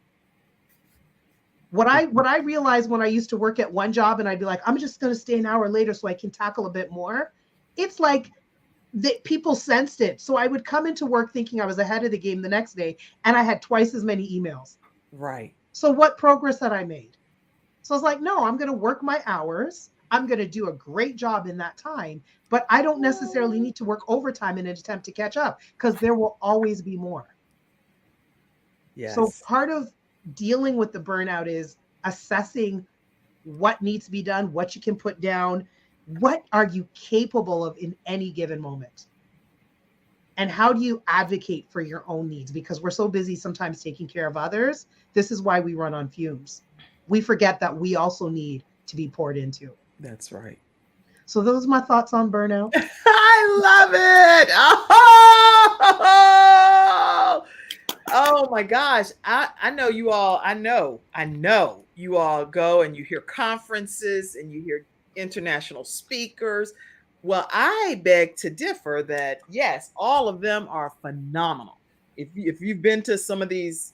What I realized when I used to work at one job and I'd be like, I'm just going to stay an hour later so I can tackle a bit more. It's like that people sensed it. So I would come into work thinking I was ahead of the game the next day, and I had twice as many emails. Right. So what progress had I made? So I was like, no, I'm going to work my hours. I'm going to do a great job in that time, but I don't necessarily need to work overtime in an attempt to catch up, because there will always be more. Yes. So part of dealing with the burnout is assessing what needs to be done, what you can put down. What are you capable of in any given moment? And how do you advocate for your own needs? Because we're so busy sometimes taking care of others. This is why we run on fumes. We forget that we also need to be poured into. That's right. So those are my thoughts on burnout. I love it. Oh my gosh. I know you all, I know you all go and you hear conferences and you hear international speakers. Well, I beg to differ that yes, all of them are phenomenal. If you've been to some of these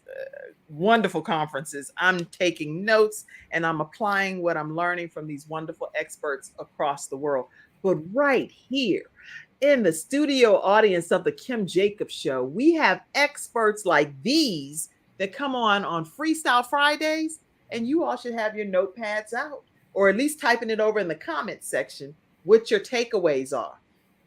wonderful conferences, I'm taking notes and I'm applying what I'm learning from these wonderful experts across the world. But right here in the studio audience of the Kim Jacobs Show, we have experts like these that come on Freestyle Fridays, and you all should have your notepads out, or at least typing it over in the comment section what your takeaways are.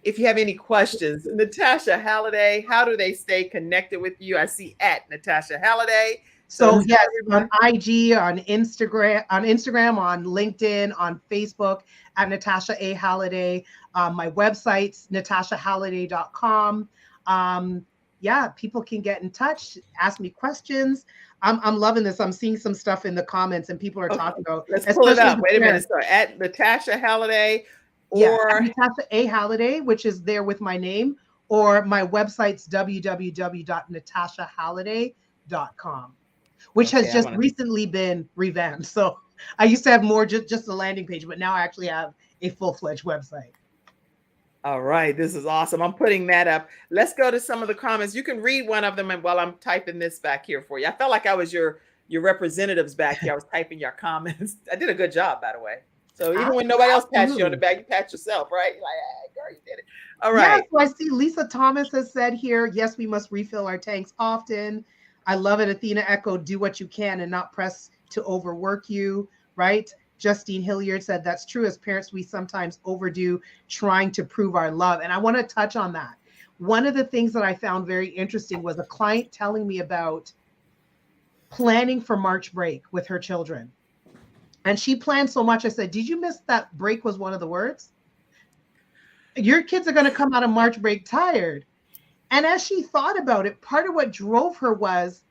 If you have any questions, Natasha Halliday, how do they stay connected with you? I see at Natasha Halliday. So yes, on IG, on Instagram, on LinkedIn, on Facebook at Natasha A. Halliday. My website's natashahalliday.com. Yeah, people can get in touch, ask me questions. I'm loving this. I'm seeing some stuff in the comments and people are talking about. Let's pull it up. Wait a minute. So at Natasha Halliday, or Natasha A. Halliday, which is there with my name, or my website's www.natashahalliday.com, which has just recently been revamped. So I used to have more just a landing page, but now I actually have a full-fledged website. All right, this is awesome. I'm putting that up. Let's go to some of the comments. You can read one of them while I'm typing this back here for you. I felt like I was your representatives back here. I was typing your comments. I did a good job, by the way. So even when nobody else pats you on the back, you pat yourself, right? You're like, hey, girl, you did it. All right. Yeah, so I see Lisa Thomas has said here, yes, we must refill our tanks often. I love it. Athena Echo, do what you can and not press to overwork you, right? Justine Hilliard said that's true. As parents, we sometimes overdo trying to prove our love. And I want to touch on that. One of the things that I found very interesting was a client telling me about planning for March break with her children. And she planned so much. I said, did you miss that break was one of the words? Your kids are going to come out of March break tired. And as she thought about it, part of what drove her was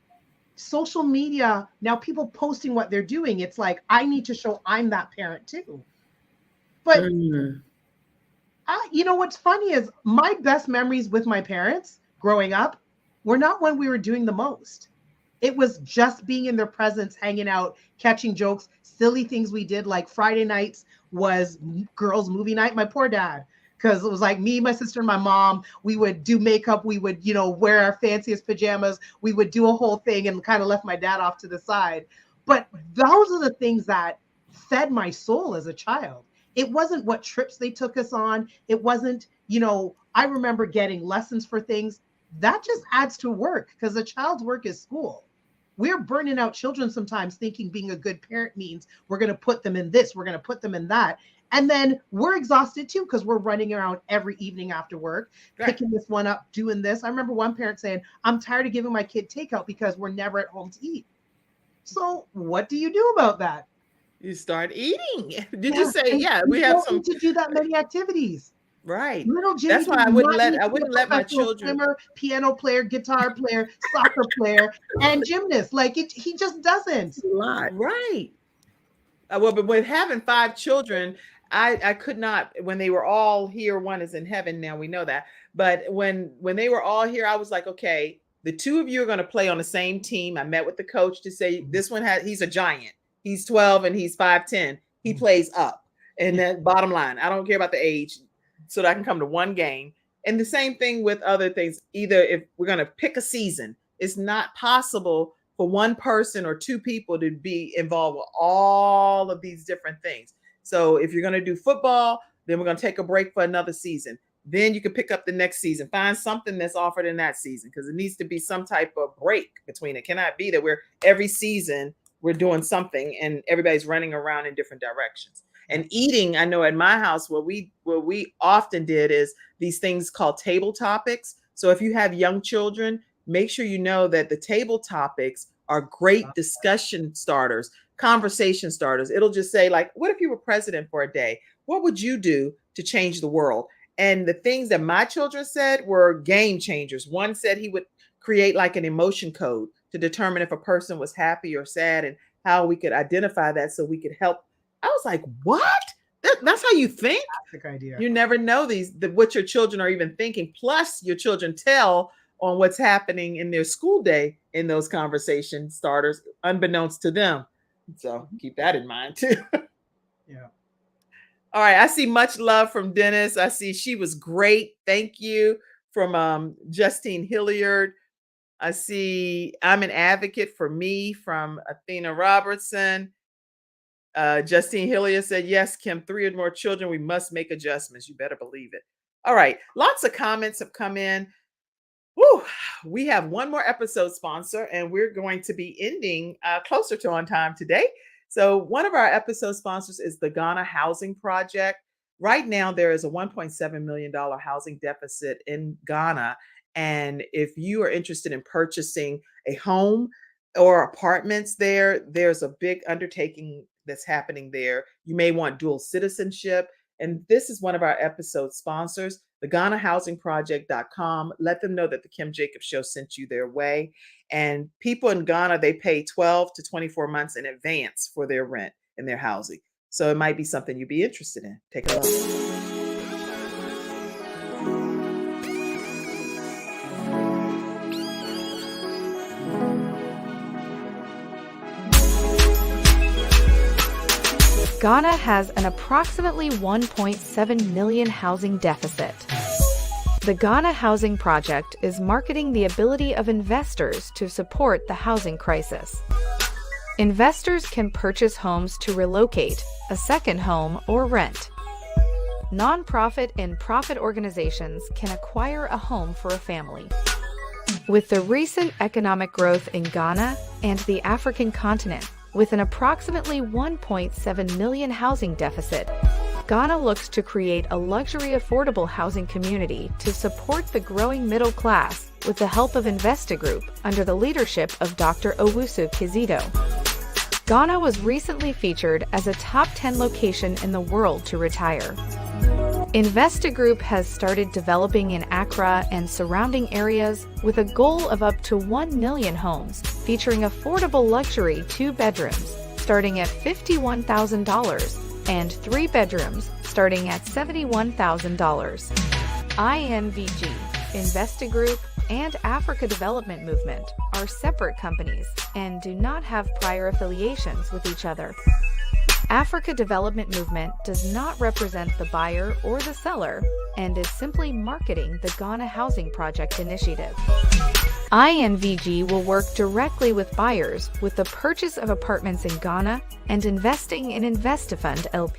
social media. Now people posting what they're doing. It's like, I need to show I'm that parent too. But Mm. you know what's funny is my best memories with my parents growing up were not when we were doing the most. It was just being in their presence, hanging out, catching jokes, silly things we did. Like Friday nights was girls' movie night. My poor dad, because it was like me, my sister, and my mom. We would do makeup. We would, wear our fanciest pajamas. We would do a whole thing and kind of left my dad off to the side. But those are the things that fed my soul as a child. It wasn't what trips they took us on. It wasn't, I remember getting lessons for things. That just adds to work because a child's work is school. We're burning out children sometimes thinking being a good parent means we're going to put them in this, we're going to put them in that. And then we're exhausted too because we're running around every evening after work, picking this one up, doing this. I remember one parent saying, I'm tired of giving my kid takeout because we're never at home to eat. So what do you do about that? You start eating. Did you say, we have some to do that many activities. Right. Little Jimmy, that's why I wouldn't let my children. Swimmer, piano player, guitar player, soccer player, and gymnast. Like he just doesn't. A lot. Right. Well, but with having 5 children, I could not. When they were all here, one is in heaven now. We know that. But when they were all here, I was like, okay, the 2 of you are going to play on the same team. I met with the coach to say this one he's a giant. He's 12 and he's 5'10". He plays up. And then bottom line, I don't care about the age. So that I can come to one game. And the same thing with other things. Either if we're going to pick a season, it's not possible for one person or 2 people to be involved with all of these different things. So if you're going to do football, then we're going to take a break for another season. Then you can pick up the next season, find something that's offered in that season because it needs to be some type of break between it. Cannot be that every season we're doing something and everybody's running around in different directions. And eating, I know at my house, what we often did is these things called table topics. So if you have young children, make sure you know that the table topics are great discussion starters, conversation starters. It'll just say like, what if you were president for a day? What would you do to change the world? And the things that my children said were game changers. One said he would create like an emotion code to determine if a person was happy or sad and how we could identify that so we could help. I was like, what? That's how you think? Fantastic idea. You never know what your children are even thinking. Plus, your children tell on what's happening in their school day in those conversation starters, unbeknownst to them. So keep that in mind too. Yeah. All right. I see much love from Dennis. I see she was great. Thank you from Justine Hilliard. I see I'm an advocate for me from Athena Robertson. Justine Hilliard said, yes, Kim, 3 or more children, we must make adjustments. You better believe it. All right. Lots of comments have come in. Woo, we have one more episode sponsor, and we're going to be ending closer to on time today. So one of our episode sponsors is the Ghana Housing Project. Right now, there is a $1.7 million housing deficit in Ghana. And if you are interested in purchasing a home or apartments there's a big undertaking that's happening there. You may want dual citizenship. And this is one of our episode sponsors, the GhanaHousingProject.com. Let them know that the Kim Jacobs Show sent you their way. And people in Ghana, they pay 12 to 24 months in advance for their rent and their housing. So it might be something you'd be interested in. Take a look. Ghana has an approximately 1.7 million housing deficit. The Ghana Housing Project is marketing the ability of investors to support the housing crisis. Investors can purchase homes to relocate, a second home, or rent. Nonprofit and profit organizations can acquire a home for a family. With the recent economic growth in Ghana and the African continent, with an approximately 1.7 million housing deficit, Ghana looks to create a luxury affordable housing community to support the growing middle class with the help of Investa Group under the leadership of Dr. Owusu Kizito. Ghana was recently featured as a top 10 location in the world to retire. Investa Group has started developing in Accra and surrounding areas with a goal of up to 1 million homes, featuring affordable luxury 2 bedrooms, starting at $51,000, and 3 bedrooms, starting at $71,000. INVG, Investa Group, and Africa Development Movement are separate companies and do not have prior affiliations with each other. Africa Development Movement does not represent the buyer or the seller and is simply marketing the Ghana Housing Project initiative. INVG will work directly with buyers with the purchase of apartments in Ghana and investing in InvestaFund LP.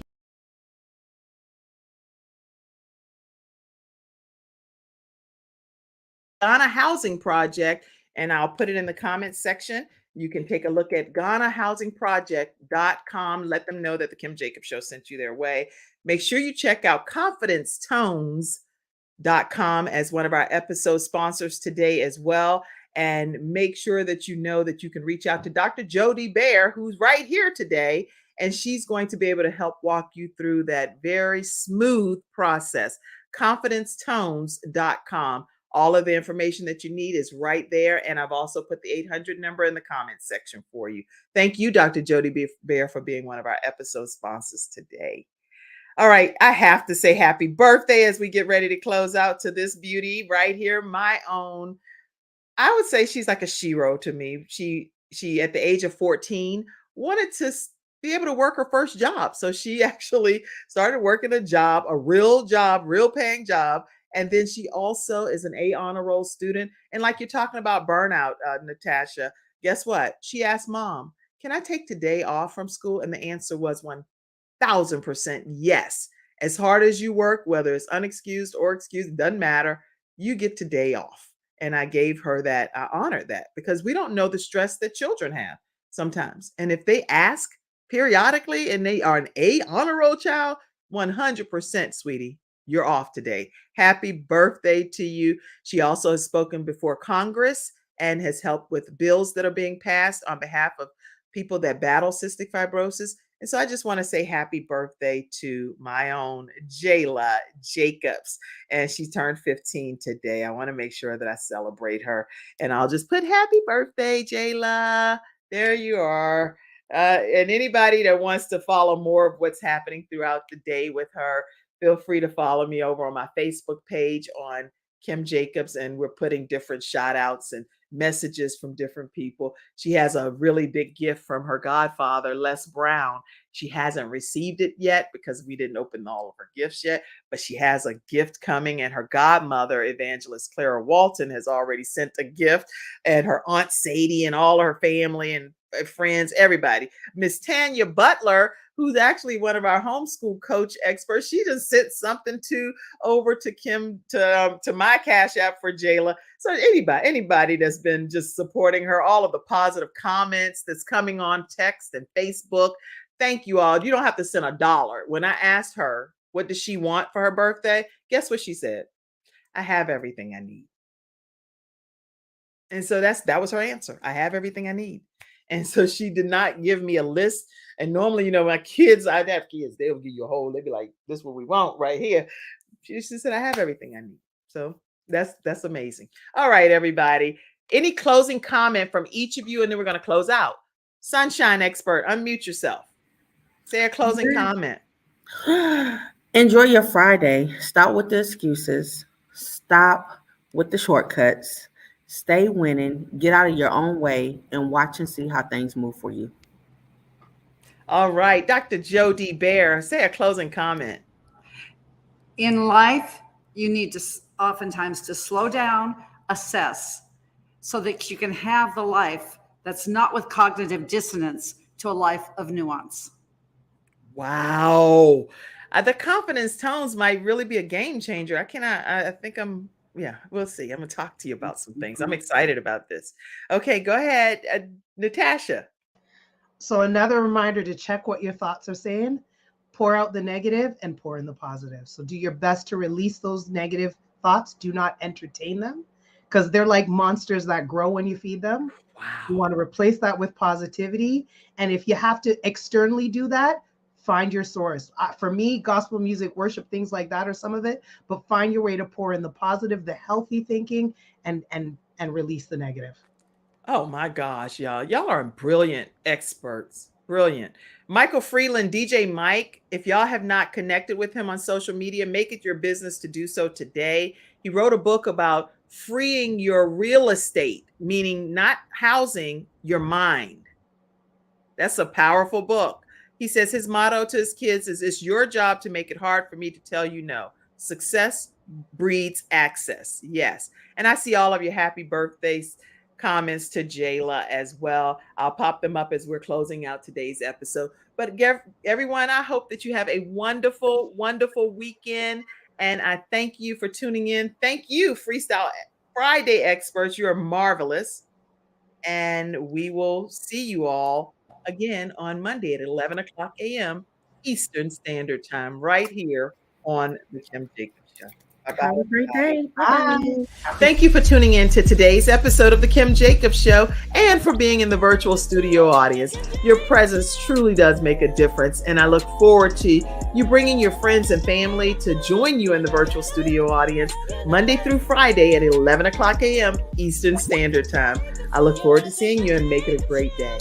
Ghana Housing Project, and I'll put it in the comments section. You can take a look at GhanaHousingProject.com. Let them know that the Kim Jacobs Show sent you their way. Make sure you check out ConfidenceTones.com as one of our episode sponsors today as well. And make sure that you know that you can reach out to Dr. Jody Bear, who's right here today, and she's going to be able to help walk you through that very smooth process. ConfidenceTones.com. All of the information that you need is right there. And I've also put the 800 number in the comments section for you. Thank you, Dr. Jody Bear, for being one of our episode sponsors today. All right. I have to say happy birthday as we get ready to close out to this beauty right here. My own, I would say she's like a shero to me. She at the age of 14 wanted to be able to work her first job. So she actually started working a job, a real job, real paying job. And then she also is an A honor roll student. And like you're talking about burnout, Natasha, guess what? She asked mom, can I take today off from school? And the answer was 1000% yes. As hard as you work, whether it's unexcused or excused, doesn't matter. You get today off. And I gave her that. I honored that because we don't know the stress that children have sometimes. And if they ask periodically and they are an A honor roll child, 100%, sweetie, you're off today. Happy birthday to you. She also has spoken before Congress and has helped with bills that are being passed on behalf of people that battle cystic fibrosis. And so I just want to say happy birthday to my own Jayla Jacobs. And she turned 15 today. I want to make sure that I celebrate her. And I'll just put happy birthday, Jayla. There you are. And anybody that wants to follow more of what's happening throughout the day with her, feel free to follow me over on my Facebook page on Kim Jacobs. And we're putting different shout outs and messages from different people. She has a really big gift from her godfather, Les Brown. She hasn't received it yet because we didn't open all of her gifts yet, but she has a gift coming, and her godmother, Evangelist Clara Walton, has already sent a gift, and her Aunt Sadie and all her family and friends, everybody. Miss Tanya Butler, who's actually one of our homeschool coach experts, she just sent something over to Kim to my Cash App for Jayla. So anybody that's been just supporting her, all of the positive comments that's coming on text and Facebook, thank you all. You don't have to send $1. When I asked her what does she want for her birthday, guess what she said? I have everything I need. And so that was her answer. I have everything I need. And so she did not give me a list. And normally, my kids, I'd have kids, they'll give you a whole, they'd be like, this is what we want right here. She just said, I have everything I need. So that's amazing. All right, everybody. Any closing comment from each of you? And then we're going to close out. Sunshine expert, unmute yourself. Say a closing comment. Enjoy your Friday. Stop with the excuses. Stop with the shortcuts. Stay winning, get out of your own way, and watch and see how things move for you. All right. Dr. Jody Bear, say a closing comment. In life, you need to oftentimes to slow down, assess, so that you can have the life that's not with cognitive dissonance to a life of nuance. Wow. The confidence tones might really be a game changer. I think we'll see. I'm going to talk to you about some things. I'm excited about this. Okay, go ahead, Natasha. So another reminder to check what your thoughts are saying, pour out the negative and pour in the positive. So do your best to release those negative thoughts. Do not entertain them because they're like monsters that grow when you feed them. Wow. You want to replace that with positivity. And if you have to externally do that, find your source. For me, gospel music, worship, things like that are some of it, but find your way to pour in the positive, the healthy thinking, and release the negative. Oh my gosh, y'all are brilliant experts. Brilliant. Michael Freeland, DJ Mike, if y'all have not connected with him on social media, make it your business to do so today. He wrote a book about freeing your real estate, meaning not housing, your mind. That's a powerful book. He says his motto to his kids is, it's your job to make it hard for me to tell you no. Success breeds access. Yes. And I see all of your happy birthdays comments to Jayla as well. I'll pop them up as we're closing out today's episode. But everyone, I hope that you have a wonderful, wonderful weekend. And I thank you for tuning in. Thank you, Freestyle Friday experts. You are marvelous. And we will see you all again on Monday at 11 o'clock a.m. Eastern Standard Time, right here on the Kim Jacobs Show. Bye-bye. Have a great day. Bye. Thank you for tuning in to today's episode of the Kim Jacobs Show and for being in the virtual studio audience. Your presence truly does make a difference, and I look forward to you bringing your friends and family to join you in the virtual studio audience Monday through Friday at 11 o'clock a.m. Eastern Standard Time. I look forward to seeing you and make it a great day.